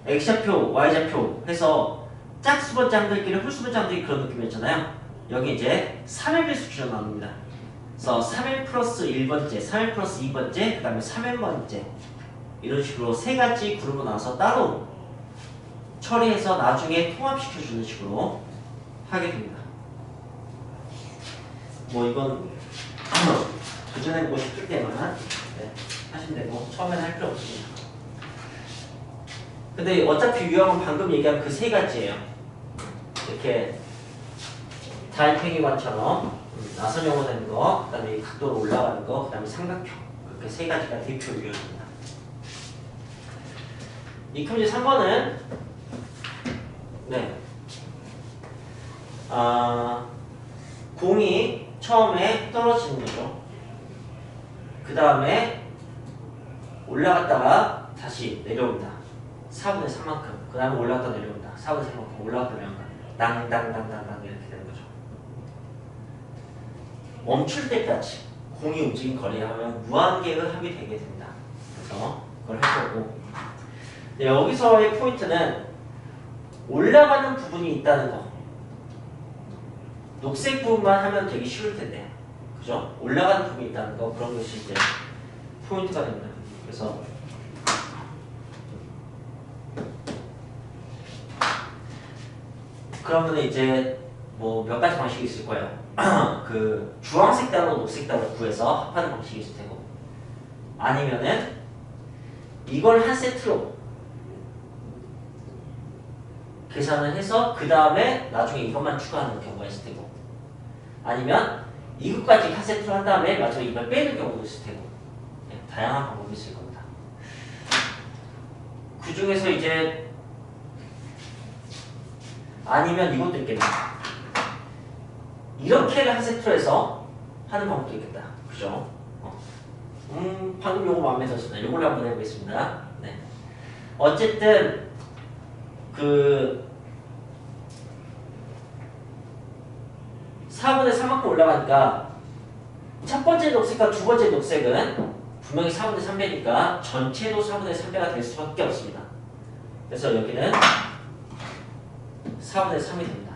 Speaker 1: X좌표, Y좌표 해서 짝수번째 항들끼리 홀수번째 항들끼리 그런 느낌이었잖아요. 여기 이제 3의 배수주로 나눕니다. 그래서 3n 플러스 1번째, 3n 플러스 2번째, 그 다음에 3n번째 이런 식으로 세 가지 그룹으로 나눠서 따로 처리해서 나중에 통합시켜주는 식으로 하게 됩니다. 뭐 이건 도전해 보고 싶을 때만 하시면 되고 처음에는 할 필요 없습니다. 근데 어차피 유형은 방금 얘기한 그 세 가지예요. 이렇게 달팽이관처럼 나선형으로 되는 거, 그 다음에 각도로 올라가는 거, 그 다음에 삼각형 그렇게 세 가지가 대표 유형입니다. 이 문제 3번은 공이 처음에 떨어지는 거죠. 그 다음에 올라갔다가 다시 내려온다. 4분의 3만큼. 그 다음에 올라갔다 내려온다. 4분의 3만큼 올라갔다 내려온다. 땅땅땅땅땅 이렇게 되는 거죠. 멈출 때까지 공이 움직인 거리를 하면 무한계의 합이 되게 됩니다. 그래서 그걸 해보고 여기서의 포인트는 올라가는 부분이 있다는 거. 녹색 부분만 하면 되게 쉬울 텐데, 그죠? 올라가는 부분이 있다는 거, 그런 것이 이제 포인트가 됩니다. 그래서 그러면 이제 뭐 몇 가지 방식이 있을 거예요. 그 주황색 단어, 녹색 단어 구해서 합하는 방식이 있을 테고, 아니면은 이걸 한 세트로 계산을 해서 그 다음에 나중에 이것만 추가하는 경우가 있을 테고, 아니면 이것까지 한 세트로 한 다음에 나중에 이걸 빼는 경우도 있을 테고, 다양한 방법이 있을 겁니다. 그 중에서 이제 아니면 이것도 있겠네요. 이렇게를 한 세트로 해서 하는 방법도 있겠다. 그죠? 방금 요거 마음에 들었습니다. 요걸로 한번 해보겠습니다. 네. 어쨌든 그 4분의 3만큼 올라가니까 첫 번째 녹색과 두 번째 녹색은 분명히 4분의 3배니까 전체도 4분의 3배가 될 수밖에 없습니다. 그래서 여기는 4분의 3이 됩니다.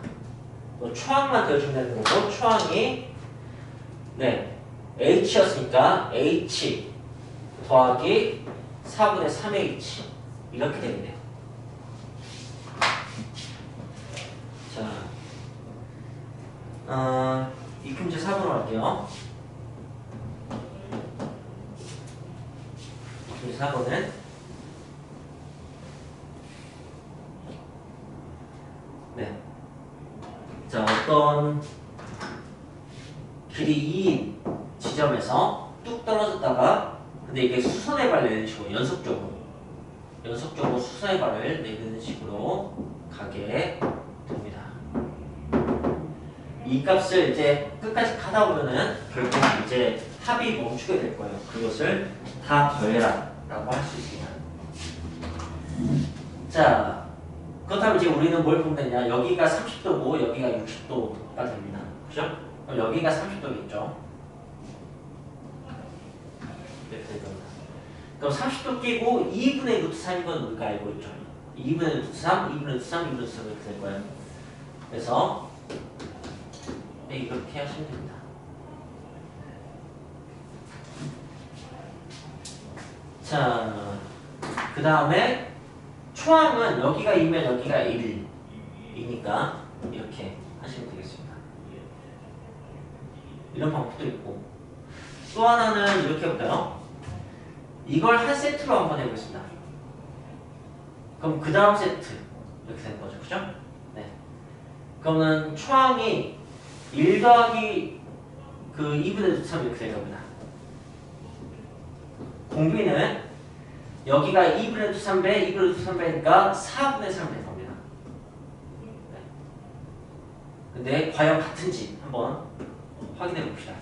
Speaker 1: 초항만 더해주면 되는 거고, 초항이 H였으니까 H 더하기 4분의 3H 이렇게 되겠네요. 자, 이 문제 4번으로 할게요. 문제 4번은 자, 어떤 길이 2인 지점에서 뚝 떨어졌다가 근데 이게 수선의 발을 내는 식으로 연속적으로 수선의 발을 내는 식으로 가게 됩니다. 이 값을 이제 끝까지 가다 보면은 결국 이제 합이 멈추게 될 거예요. 그것을 다 더해라 라고 할 수 있습니다. 자, 그렇다면 이제 우리는 뭘 보면 되냐? 여기가 30도고 여기가 60도가 됩니다. 그죠? 그럼 여기가 30도겠죠? 이렇게 될 겁니다. 그럼 30도 끼고 2분의 루트 3인 건 우리가 알고 있죠? 2분의 루트 3, 2분의 루트 3, 2분의 루트 3 이렇게 될 거예요. 그래서 이렇게 하시면 됩니다. 자, 그 다음에 초항은 여기가 2면 여기가 1이니까 이렇게 하시면 되겠습니다. 이런 방법도 있고, 또 하나는 이렇게 해볼까요? 이걸 한 세트로 한번 해보겠습니다. 그럼 그 다음 세트 이렇게 되는 거죠, 그죠? 네. 그러면 초항이 1 더하기 그 2분의 루트 3 이렇게 될 겁니다. 공비는 여기가 2분의 루트 3배, 2분의 루트 3배니까 4분의 3이 될 겁니다. 네. 근데 과연 같은지 한번 확인해 봅시다.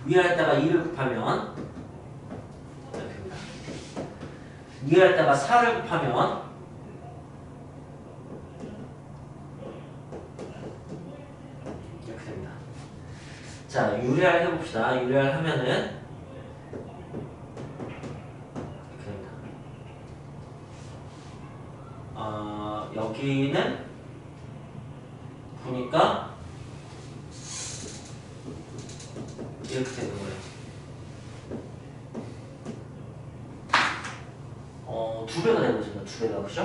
Speaker 1: 위에다가 2를 곱하면 이렇게 됩니다. 위에다가 4를 곱하면 이렇게 됩니다. 자, 유리알 해봅시다. 유리알 하면은 이렇게 됩니다. 여기는 보니까 이렇게 되는 거예요. 2배가 되는 거죠. 2배가, 그죠?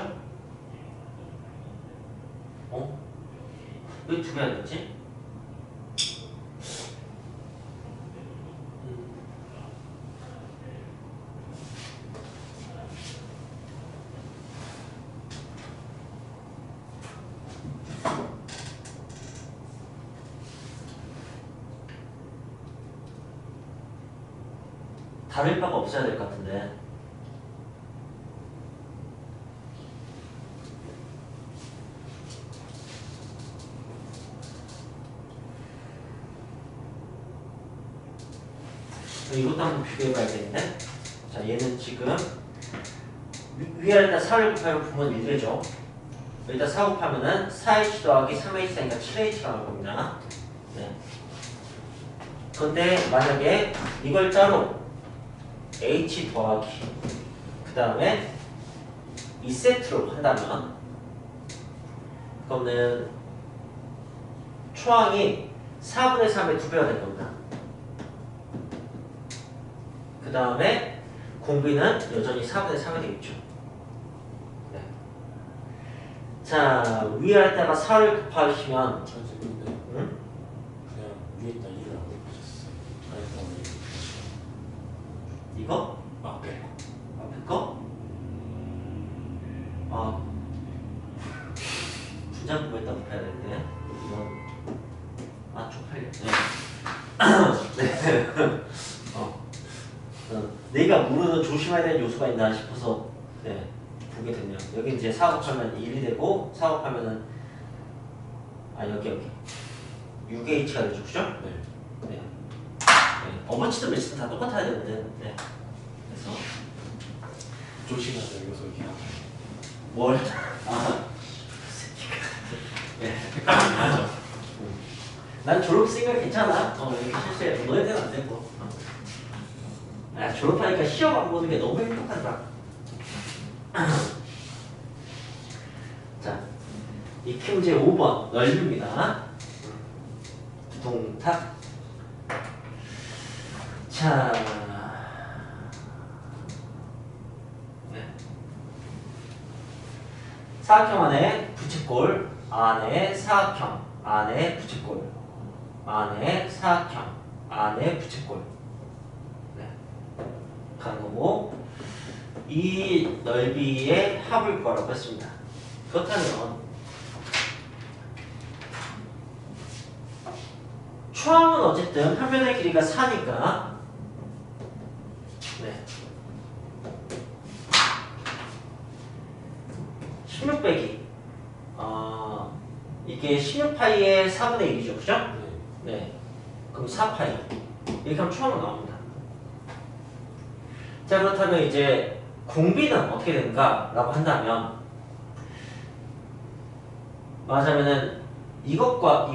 Speaker 1: 왜 2배가 됐지? 다를 바가 없어야 될 것 같은데. 이것도 한번 비교해봐야겠는데. 자, 얘는 지금 위에 일단 4를 곱하면 부분 1되죠. 일단 4 곱하면은 4h 더하기 3h니까 7h가 나올 겁니다. 네. 그런데 만약에 이걸 따로 h 더하기 그 다음에 2세트로 한다면 그러면 초항이 4분의 3의 2배가 될 겁니다. 그 다음에 공비는 여전히 4분의 3이 되겠죠. 네. 자, 위에 할 때가 4를 곱하시면
Speaker 2: 선생님인데
Speaker 1: 응?
Speaker 2: 그냥 위에 있다 2를 안 곱하셨어요. 아니,
Speaker 1: 이거?
Speaker 2: 앞에
Speaker 1: 앞에 거? 분자구에다 곱해야 되는데 이건 쪽팔려. 네. 내가 모르는 조심해야 되는 요소가 있나 싶어서 보게 됐네요. 여기 이제 4 곱하면 1이 되고 4 곱하면은 여기 6h가 되죠, 그죠?
Speaker 2: 네.
Speaker 1: 네. 어머치든 매치든 다 똑같아야 되는데. 네. 그래서
Speaker 2: 조심해야 될 요소 이게
Speaker 1: 뭘? 네. 맞아. 난 졸업생이니까 괜찮아. 이렇게 실수해. 너희들은 안 되고. 졸업하니까 시험 안 보는 게 너무 행복하더라. 자, 익히 문제 5번 넓입니다. 동탁. 자, 사각형 안에 부채꼴, 안에 사각형, 안에 부채꼴, 안에 사각형, 안에 부채꼴. 가는 거고, 이 넓이의 합을 구하라고 했습니다. 그렇다면 초항은 어쨌든 표면의 길이가 4니까 16 빼기 이게 16파이의 4분의 1이죠, 그죠? 네. 그럼 4파이 이렇게 하면 초항은 나옵니다. 자, 그렇다면 이제 공비는 어떻게 되는가 라고 한다면 말하자면은 이것과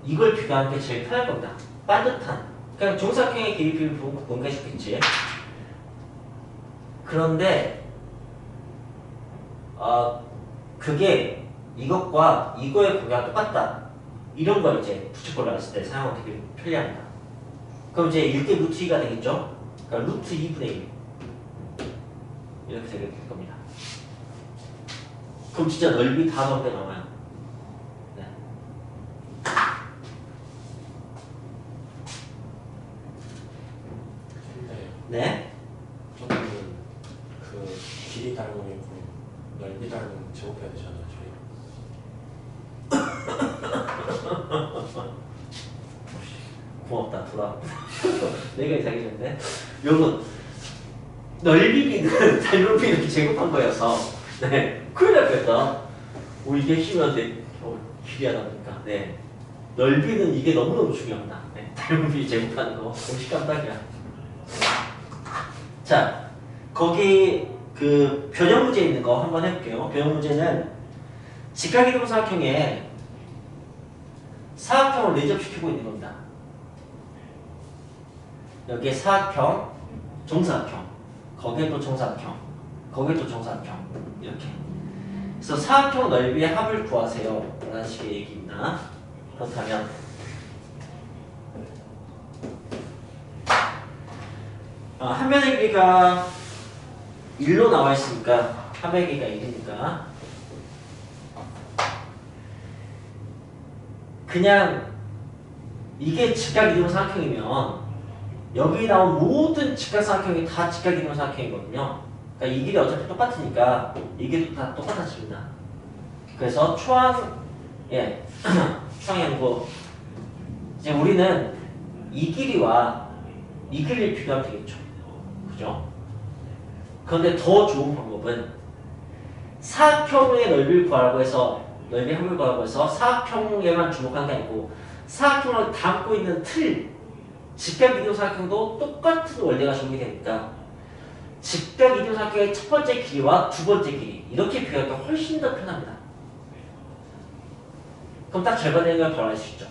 Speaker 1: 이걸 비교하는 게 제일 편할 겁니다. 반듯한 그냥 정사각형의 길이 비율 뭔가 싶겠지. 그런데 그게 이것과 이거의 구가 똑같다 이런 걸 이제 부채꼴로 했을 때 사용하기 되게 편리합니다. 그럼 이제 1대 루트 2가 되겠죠. 그러니까 루트 2분의 1 이렇게 되게 될 겁니다. 그럼 진짜 넓이 다 더하게 나와요. 네. 네.
Speaker 2: 저는 그 길이 닮음이고 넓이 닮음 제곱해야 되잖아요. 저희.
Speaker 1: 고맙다. 돌아. 내가 이상해졌네. 여러분, 넓이비는 닮음비를 제곱한 거여서 네, 큰일 날 뻔했다. 오, 이게 심한데 길이 하다 보니까. 네. 넓이는 이게 너무너무 중요하다. 네. 닮음비 제곱하는 거. 공식 깜짝이야. 자, 거기 그 변형 문제 있는 거 한번 해볼게요. 변형 문제는 직각이동 사각형에 사각형을 내접시키고 있는 겁니다. 여기에 사각형, 정사각형, 거기에 또 정사각형, 거기에 또 정사각형 이렇게. 그래서 사각형 넓이의 합을 구하세요. 라는 식의 얘기입니다. 그렇다면 한 면의 길이가 1로 나와 있으니까 한 면의 길이가 1이니까 그냥 이게 직각이동 사각형이면 여기 나온 모든 직각삼각형이 다 직각이동 사각형이거든요. 그러니까 이 길이 어차피 똑같으니까 이 길이도 다 똑같아집니다. 그래서 예, 추항이 아니고 이제 우리는 이 길이와 이 길이를 비교하면 되겠죠. 그죠? 그런데 더 좋은 방법은 사각형의 넓이를 구하라고 해서 넓이 합을 구하라고 해서 사각형에만 주목하는 게 아니고 사각형을 담고 있는 틀 직각 이동사각형도 똑같은 원리가 적용이 되니까 직각 이동사각형의 첫 번째 길이와 두 번째 길이 이렇게 비교하니까 훨씬 더 편합니다. 그럼 딱 절반의 걸 바로 알 수 있죠.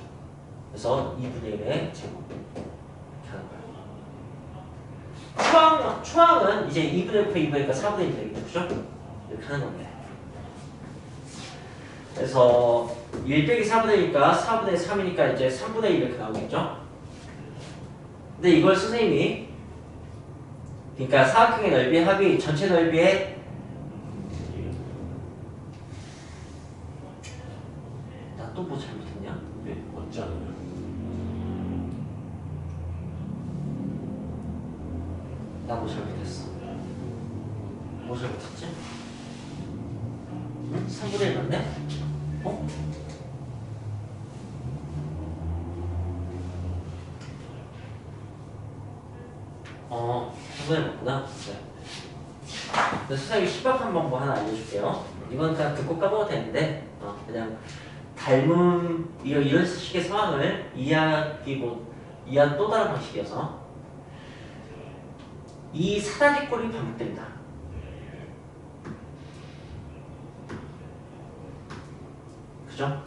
Speaker 1: 그래서 2분의 1의 제곱 이렇게 하는 거예요. 추항은 이제 2분의 1 곱하기 2분의 1이니까 4분의 1이 되겠죠. 그죠? 이렇게 하는 건데. 그래서 1 빼기 4분의 1이니까 4분의 3이니까 이제 3분의 1 이렇게 나오겠죠. 근데 이걸 선생님이 그러니까 사각형의 넓이의 합이 전체 넓이의 나 또 뭐 잘못했냐?
Speaker 2: 네, 맞지 않아요?
Speaker 1: 나 뭐 잘못했어? 뭐 잘못했지? 응? 3분의 1 맞네? 어? 선생님 맞구나. 네. 선생님이 시박한 방법 하나 알려줄게요. 이건 그냥 듣고 까먹어도 되는데 그냥 닮음 이런 식의 상황을 이해한 또 다른 방식이어서 이 사다리꼴이 반복됩니다. 그죠?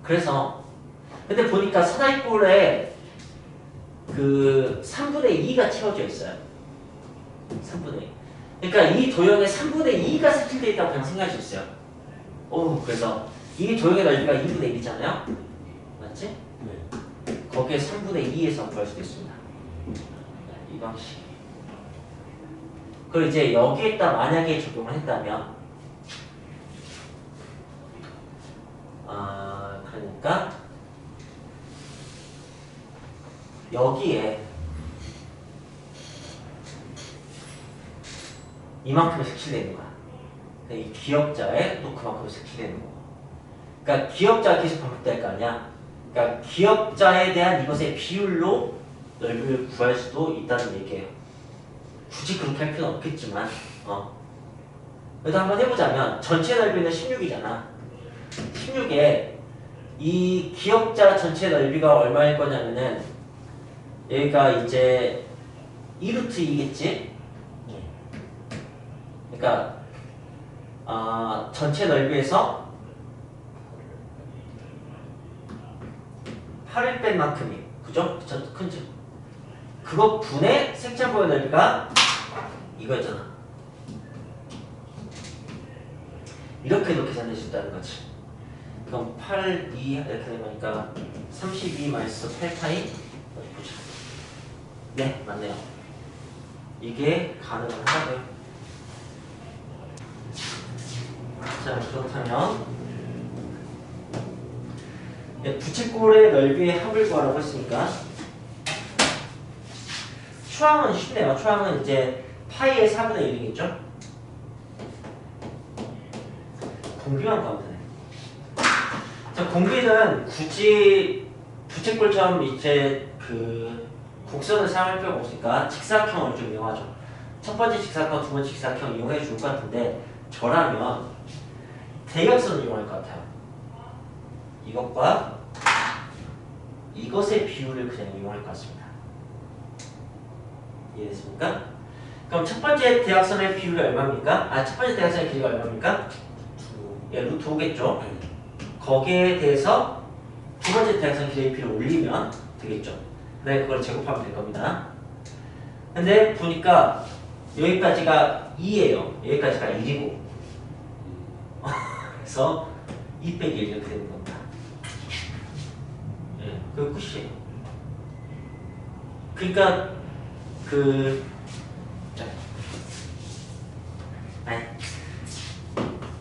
Speaker 1: 그래서 근데 보니까 사다리꼴에 그 3분의 2가 채워져 있어요. 3분의 2. 그러니까 이 도형에 3분의 2가 색칠되어 있다고 그냥 생각할 수 있어요. 그래서 이 도형의 넓이가 2분의 1이잖아요. 맞지?
Speaker 2: 네.
Speaker 1: 거기에 3분의 2에서 구할 수도 있습니다. 이 방식. 그리고 이제 여기에다 만약에 적용을 했다면 그러니까 여기에 이만큼이 색칠되어 있는 거야. 이 기역자에 또 그만큼 색칠되는 거. 그러니까 기역자가 계속 반복될 거 아니야. 그러니까 기역자에 대한 이것의 비율로 넓이를 구할 수도 있다는 얘기예요. 굳이 그렇게 할 필요는 없겠지만 그래도 한번 해보자면 전체 넓이는 16이잖아. 16에 이 기역자 전체 넓이가 얼마일 거냐면은 여기가 이제 2루트 2겠지? 그러니까 전체 넓이에서 8을 뺀 만큼이 그죠? 큰지 그거 분의 색장보의 넓이가 이거였잖아. 이렇게도 계산될 수 있다는 거지. 그럼 8, 2 이렇게 되니까 32 마이너스 8파이 어디 보자. 네, 맞네요. 이게 가능하다고요. 자, 그렇다면 부채꼴의 넓이의 합을 구하라고 했으니까 초항은 쉽네요. 초항은 이제 파이의 4분의 1이겠죠? 공비만 가면 되네. 자, 공비는 굳이 부채꼴처럼 이제 그 곡선을 사용할 필요가 없으니까 직사각형을 좀 이용하죠. 첫 번째 직사각형, 두 번째 직사각형 이용해 줄 것 같은데 저라면 대각선을 이용할 것 같아요. 이것과 이것의 비율을 그냥 이용할 것 같습니다. 이해됐습니까? 그럼 첫 번째 대각선의 비율이 얼마입니까? 첫 번째 대각선의 길이가 얼마입니까? 예, 루트 5겠죠? 거기에 대해서 두 번째 대각선 길이의 비율을 올리면 되겠죠? 네, 그걸 제곱하면 될 겁니다. 근데 보니까 여기까지가 2예요. 여기까지가 1이고 그래서 2 빼기 1 이렇게 되는 겁니다. 예, 그게 끝이에요. 그러니까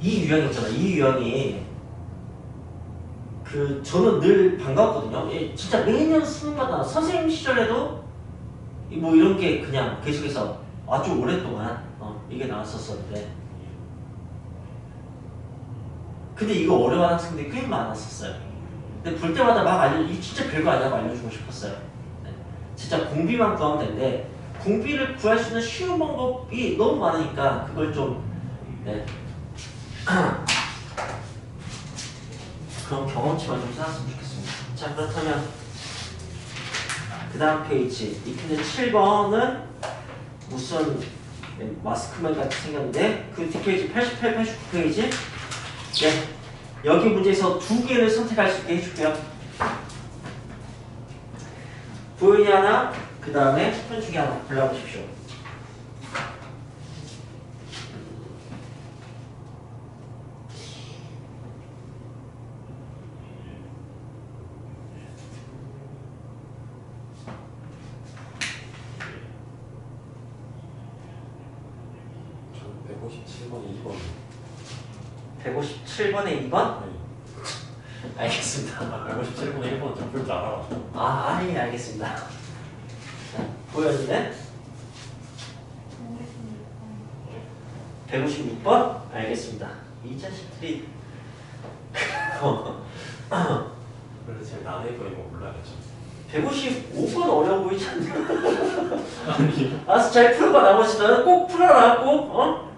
Speaker 1: 이 유형이 있잖아. 이 유형이 저는 늘 반갑거든요. 예, 진짜 매년 수능마다 선생님 시절에도 뭐 이런 게 그냥 계속해서 아주 오랫동안 이게 나왔었었는데 근데 이거 어려워하는 학생들이 꽤 많았었어요. 근데 볼 때마다 막 이 진짜 별거 아니라고 알려주고 싶었어요. 네. 진짜 공비만 구하면 되는데 공비를 구할 수 있는 쉬운 방법이 너무 많으니까 그걸 좀 네. 그런 경험치만 좀 쌓았으면 좋겠습니다. 자, 그렇다면 그 다음 페이지 이 편의 7번은 무슨 마스크맨 같이 생겼는데 그 뒷페이지 88, 89페이지 네, 여기 문제에서 두 개를 선택할 수 있게 해줄게요. 보현이 하나, 그 다음에 현중이 하나 골라보십시오.
Speaker 2: 저는 157번에 2번.
Speaker 1: 157번에 2번?
Speaker 2: 네.
Speaker 1: 알겠습니다.
Speaker 2: 157번에 1번은 좀 풀 줄 알아가지고.
Speaker 1: 아니, 알겠습니다. 보현이는? 156번? 알겠습니다. 이 자식들이
Speaker 2: 그래서 제일 난해 보이는 거 몰라야죠.
Speaker 1: 155번 어려워 보이지 않냐?
Speaker 2: 아니.
Speaker 1: 알았어, 잘 풀어봐. 나머지는 꼭 풀어라. 꼭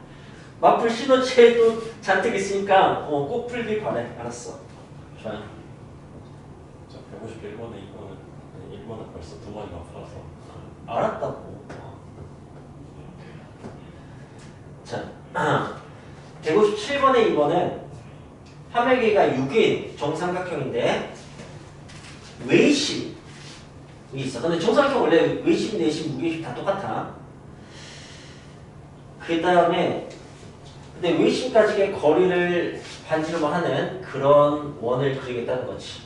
Speaker 1: 마플 신호체도 잔뜩 있으니까 꼭 풀길 바래. 알았어. 좋아요.
Speaker 2: 저 151번에 2번은 1번은 벌써 두 번이나 풀어서.
Speaker 1: 알았다고. 자, 157번에 2번은 화면기가 6인 정삼각형인데 외심이 있어. 근데 정삼각형 원래 외심, 내심, 무게심 다 똑같아. 그 다음에 근데 외심까지의 거리를 반지름을 하는 그런 원을 그리겠다는 거지.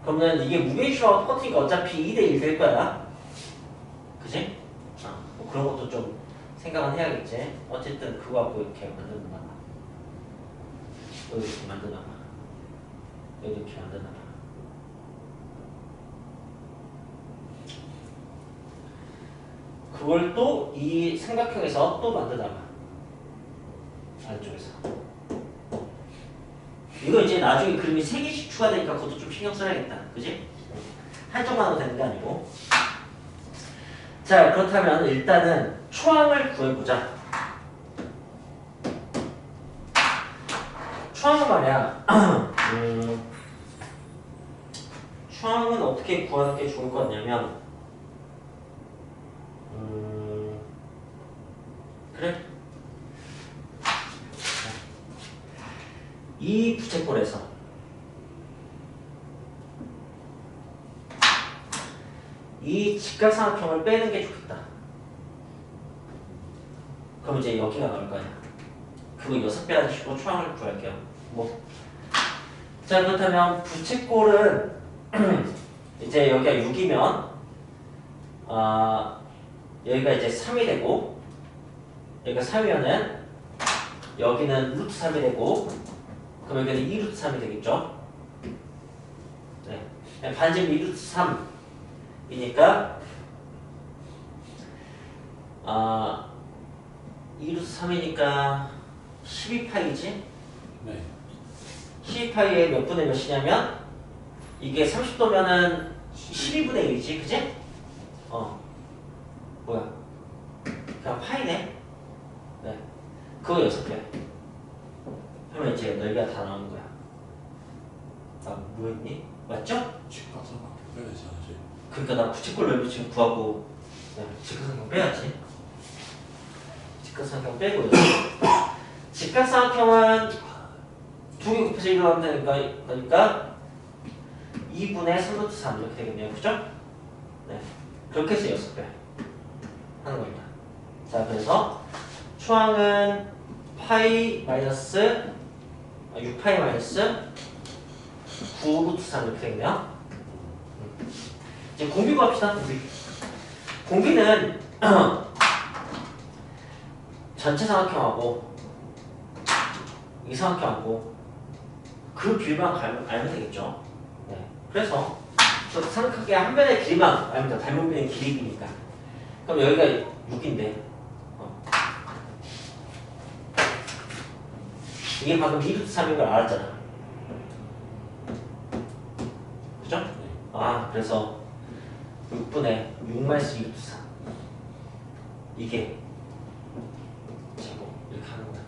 Speaker 1: 그러면 이게 무게심하고 똑같으니까 어차피 2대1 될 거야. 그지? 뭐 그런 것도 좀 생각은 해야겠지. 어쨌든 그거 갖고 이렇게 만드는 거야. 여기 이렇게 만드나 봐. 여기 이렇게 만드나 봐. 그걸 또 이 삼각형에서 또 만드나 봐. 안쪽에서. 이거 이제 나중에 그림이 3개씩 추가되니까 그것도 좀 신경 써야겠다. 그지? 한쪽만 하도 되는 게 아니고. 자, 그렇다면 일단은 초항을 구해보자. 초항은 말이야. 초항은 어떻게 구하는 게 좋을 것 같냐면 그래. 이 부채꼴에서 이 직각삼각형을 빼는 게 좋겠다. 그럼 이제 여기가 나올 거 아니야. 그거 6배 하시고 초항을 구할게요. 뭐. 자, 그렇다면 부채꼴은 이제 여기가 6이면 여기가 이제 3이 되고 여기가 3이면은 여기는 루트 3이 되고 그럼 여기는 2루트 3이 되겠죠? 네. 반지름 2루트 3이니까 아 2루트 3이니까 12파이지?
Speaker 2: 네.
Speaker 1: 12파이의 몇 분의 몇이냐면 이게 30도면은 12분의 1이지, 그지? 뭐야? 그냥 파이네. 네, 그거 6개. 그러면 이제 넓이가 다 나오는 거야. 나 뭐 했니? 맞죠?
Speaker 2: 직각삼각형 빼야 되지 않지?
Speaker 1: 그러니까 나 부채꼴 넓이 지금 구하고 직각삼각형 빼야지. 직각삼각형 빼고요. 직각삼각형은 두 개 곱해서 일어나면 되니까 2분의 3루트 3 이렇게 되겠네요. 그죠? 네, 그렇게 해서 6배 하는 겁니다. 자, 그래서 초항은 파이 마이너스 6파이 마이너스 9루트 3 이렇게 되겠네요. 이제 공비 구합시다. 공비는 전체 삼각형하고 이 삼각형하고 그 길이만 알면 되겠죠. 네. 그래서 저 삼각형의 한 변의 길이만 알면 돼. 닮은 길이니까. 그럼 여기가 6인데 이게 방금 2루트 3인 걸 알았잖아. 그죠?
Speaker 2: 네.
Speaker 1: 아, 그래서 6분의 6-2루트 3 이게 제곱 이렇게 하는 거야.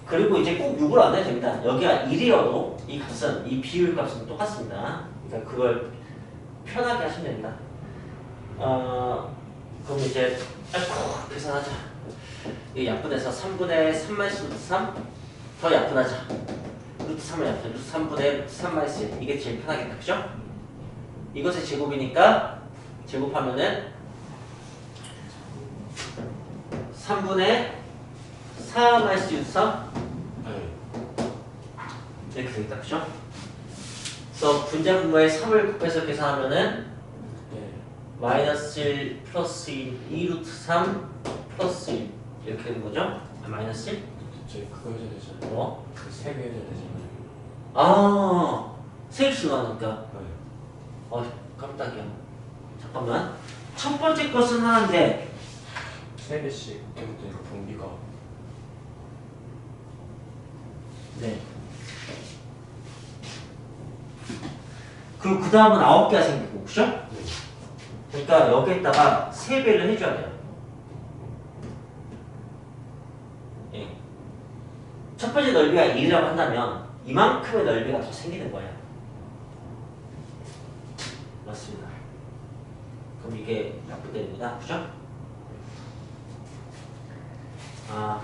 Speaker 1: 그리고 이제 꼭 6을 안 해도 됩니다. 여기가 1이어도 이 값은, 이 비율 값은 똑같습니다. 그러니까 그걸 편하게 하시면 됩니다. 그럼 이제 계산하자. 이 약분해서 3분의 3-루트 3 더 약분하자. 루트 3을 약분, 루트 3분의 루트 3-1 이게 제일 편하겠다. 그죠? 이것의 제곱이니까 제곱하면은 3분의 4-루트 3
Speaker 2: 네.
Speaker 1: 이렇게 되겠다. 그죠? 그래서 분자분모에 3을 곱해서 계산하면은
Speaker 2: 네.
Speaker 1: 마이너스 1 플러스 1 2루트 3 플러스 1 이렇게 되는 거죠? 마이너스 1?
Speaker 2: 저희 그거 해줘야 되잖아요.
Speaker 1: 뭐?
Speaker 2: 그 3개 해줘야 되잖아요.
Speaker 1: 아, 세일수 나니까.
Speaker 2: 네.
Speaker 1: 깜짝이야. 잠깐만. 첫 번째 것은 하나인데
Speaker 2: 3개씩 계속되니까 분비가
Speaker 1: 네. 그리고 그 다음은 9개가 생기고, 그죠?
Speaker 2: 네.
Speaker 1: 그러니까 여기에다가 3배를 해줘야 돼요. 예. 첫 번째 넓이가 1이라고 한다면 이만큼의 넓이가 더 생기는 거예요. 맞습니다. 그럼 이게 약분되는 거다. 그죠?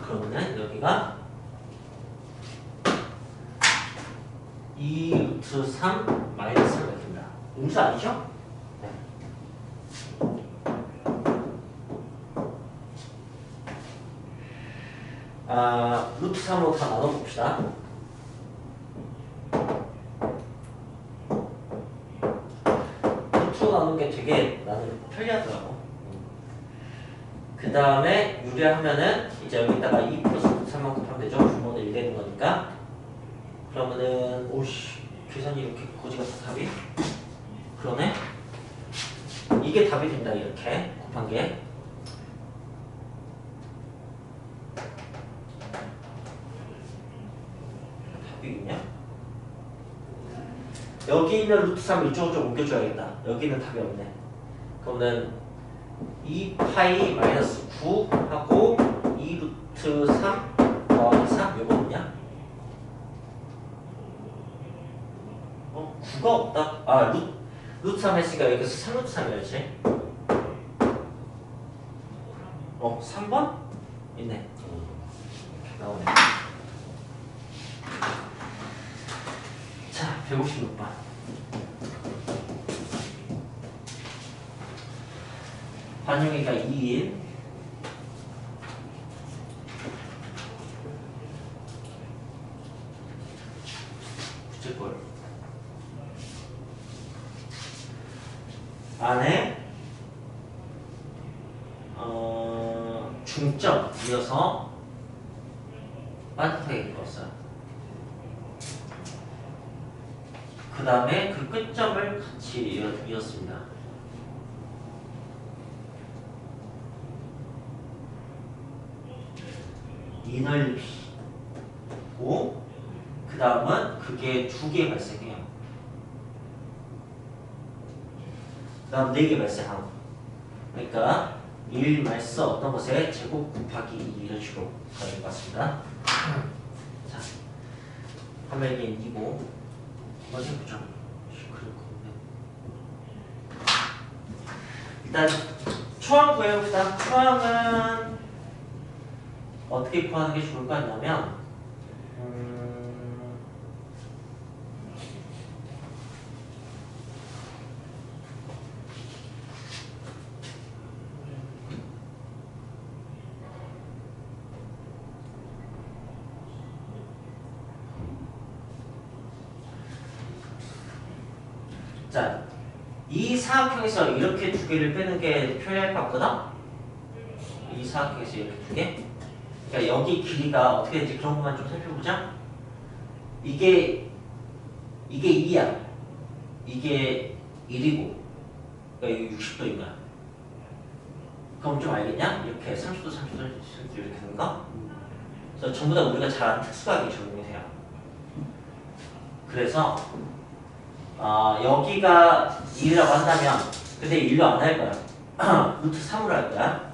Speaker 1: 그러면은 여기가 2루트 3 마이너스 3이 됩니다. 음수 아니죠? 네. 루트 3으로 다 나눠봅시다. 루트로 나누는 게 되게 나는 편리하더라고. 그 다음에 유리하면은 이제 여기다가 2 플러스 루트 3만 곱하면 되죠. 분모는 1 되는 거니까. 그러면은 오씨 계산이 이렇게 거지 같아 답이? 그러네? 이게 답이 된다. 이렇게 곱한 게. 답이 있냐? 여기 있는 루트 3 이쪽으로 좀 옮겨줘야겠다. 여기는 답이 없네. 그러면 2파이 마이너스 9 하고 2루트 3 더하기 3 이거 뭐냐? 9가 없다. 루트 3 했으니까 여기서 3루트 3이었지. 3번? 있네. 나오네. 자, 156번. 반영이가 2인 부채꼴 안에 중점이어서 반듯하게 읽었어요. 그 다음에 그 끝점을 같이 이었습니다. 이 넓이고 그 다음은 그게 2개 발생해요. 그 다음 4개 발생하고 그러니까 1 마이너스 어떤 것에 제곱 곱하기 2 이런 식으로 가야 될 것 같습니다. 자, 화면에 2고 한번 해보죠. 일단 초항 구해봅시다. 초항은 어떻게 구하는 게 좋을 것 같냐면 자, 이 사각형에서 이렇게 2개를 빼는 게 편리할 것 같거든? 이 사각형에서 이렇게 2개? 그러니까 여기 길이가 어떻게 되는지 그런 것만 좀 살펴보자. 이게 2야. 이게 1이고 그러니까 이게 60도인 거야. 그럼 좀 알겠냐? 이렇게 30도, 30도 이렇게 되는 거? 그래서 전부 다 우리가 잘 아는 특수하게 적용이 돼요. 그래서 여기가 1이라고 한다면 근데 1로 안 할 거야. 루트 3으로 할 거야.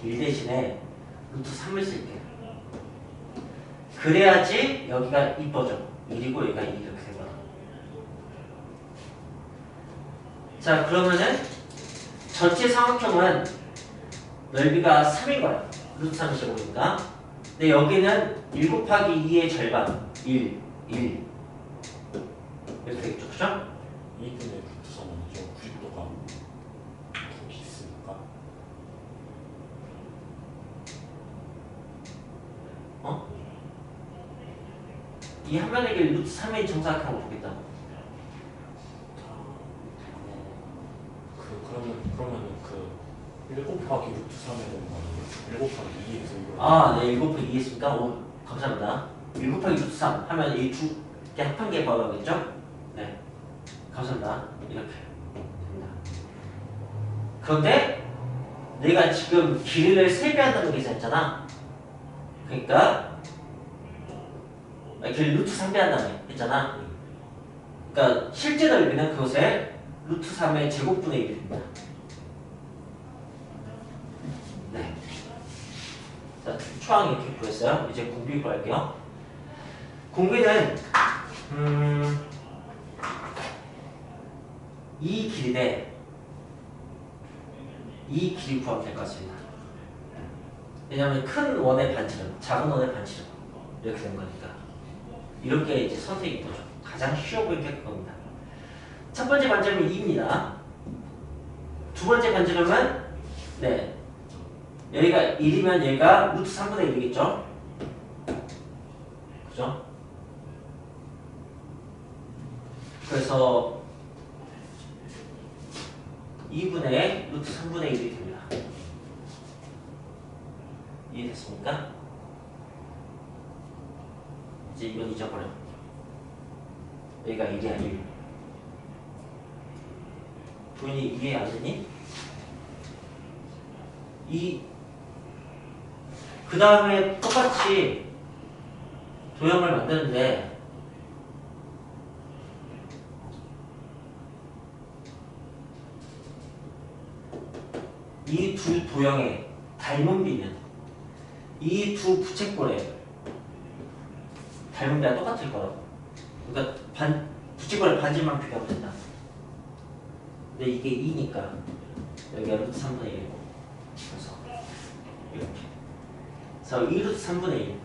Speaker 1: 1 대신에 루트 3을 쓸게. 그래야지 여기가 이뻐져. 1이고 여기가 2 이렇게 된 거야. 자, 그러면은 전체 삼각형은 넓이가 3인 거야. 루트 3이 제곱이니까. 근데 여기는 1 곱하기 2의 절반 1 이렇게 되겠죠, 그죠?
Speaker 2: 2분의 루트 3은 좀 90도가 거기 있으니까
Speaker 1: 이 한 면의 길 루트 3의 정사각형을 보겠다고.
Speaker 2: 그러면은 1 곱하기 루트 3에 되는 거 아니에요? 1 곱하기 2에서 이거
Speaker 1: 아, 네, 1 곱하기 2 했습니까? 오, 감사합니다. 1 곱하기 루트 3 하면 이 두 개 합한 게 바로겠죠? 네, 감사합니다. 이렇게 됩니다. 그런데 내가 지금 길이를 3배 한다는 계산했잖아. 그러니까 길을 루트 3배 한다고 했잖아. 그러니까 실제 넓이는 그것의 루트 3의 제곱분의 1이 됩니다. 네. 자, 초항 이렇게 구했어요. 이제 공비 구할게요. 공비는 이 길이 대 이 길이 구하면 될 것 같습니다. 왜냐하면 큰 원의 반지름, 작은 원의 반지름 이렇게 된 거니까 이렇게 이제 선택이 되죠. 가장 쉬워 보이게 할 겁니다. 첫 번째 반지름은 2입니다. 두 번째 반지름은 네, 여기가 1이면 얘가 루트 3분의 1이겠죠? 그죠? 그래서 2분의 루트 3분의 1이 됩니다. 이해됐습니까? 이제 이건 잊어버려. 여기가 1이야, 1. 도인이 이해 안 되니? 그 다음에 똑같이 도형을 만드는데 이 두 도형의 닮은 비는 이 두 부채꼴의 닮은 비가 똑같을 거라고. 그러니까 부채꼴의 반지름만 비교하면 된다. 근데 이게 2니까 여기가 루트 3분의 1이고 그래서 이렇게. 그래서 2 루트 3분의 1.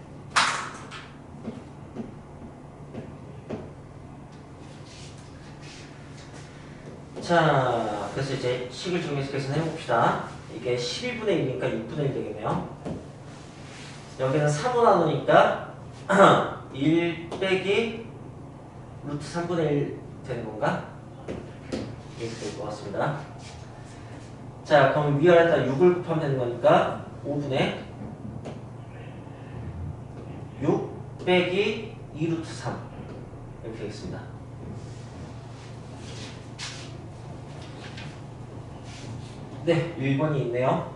Speaker 1: 자, 그래서 이제 식을 정해서 계산해봅시다. 이게 11분의 1이니까 6분의 1 되겠네요. 여기는 3로 나누니까 1 빼기 루트 3분의 1 되는 건가? 이렇게 될 것 같습니다. 자, 그럼 위아래다 6을 곱하면 되는 거니까 5분의 6 빼기 2 루트 3 이렇게 되겠습니다. 네, 1번이 있네요.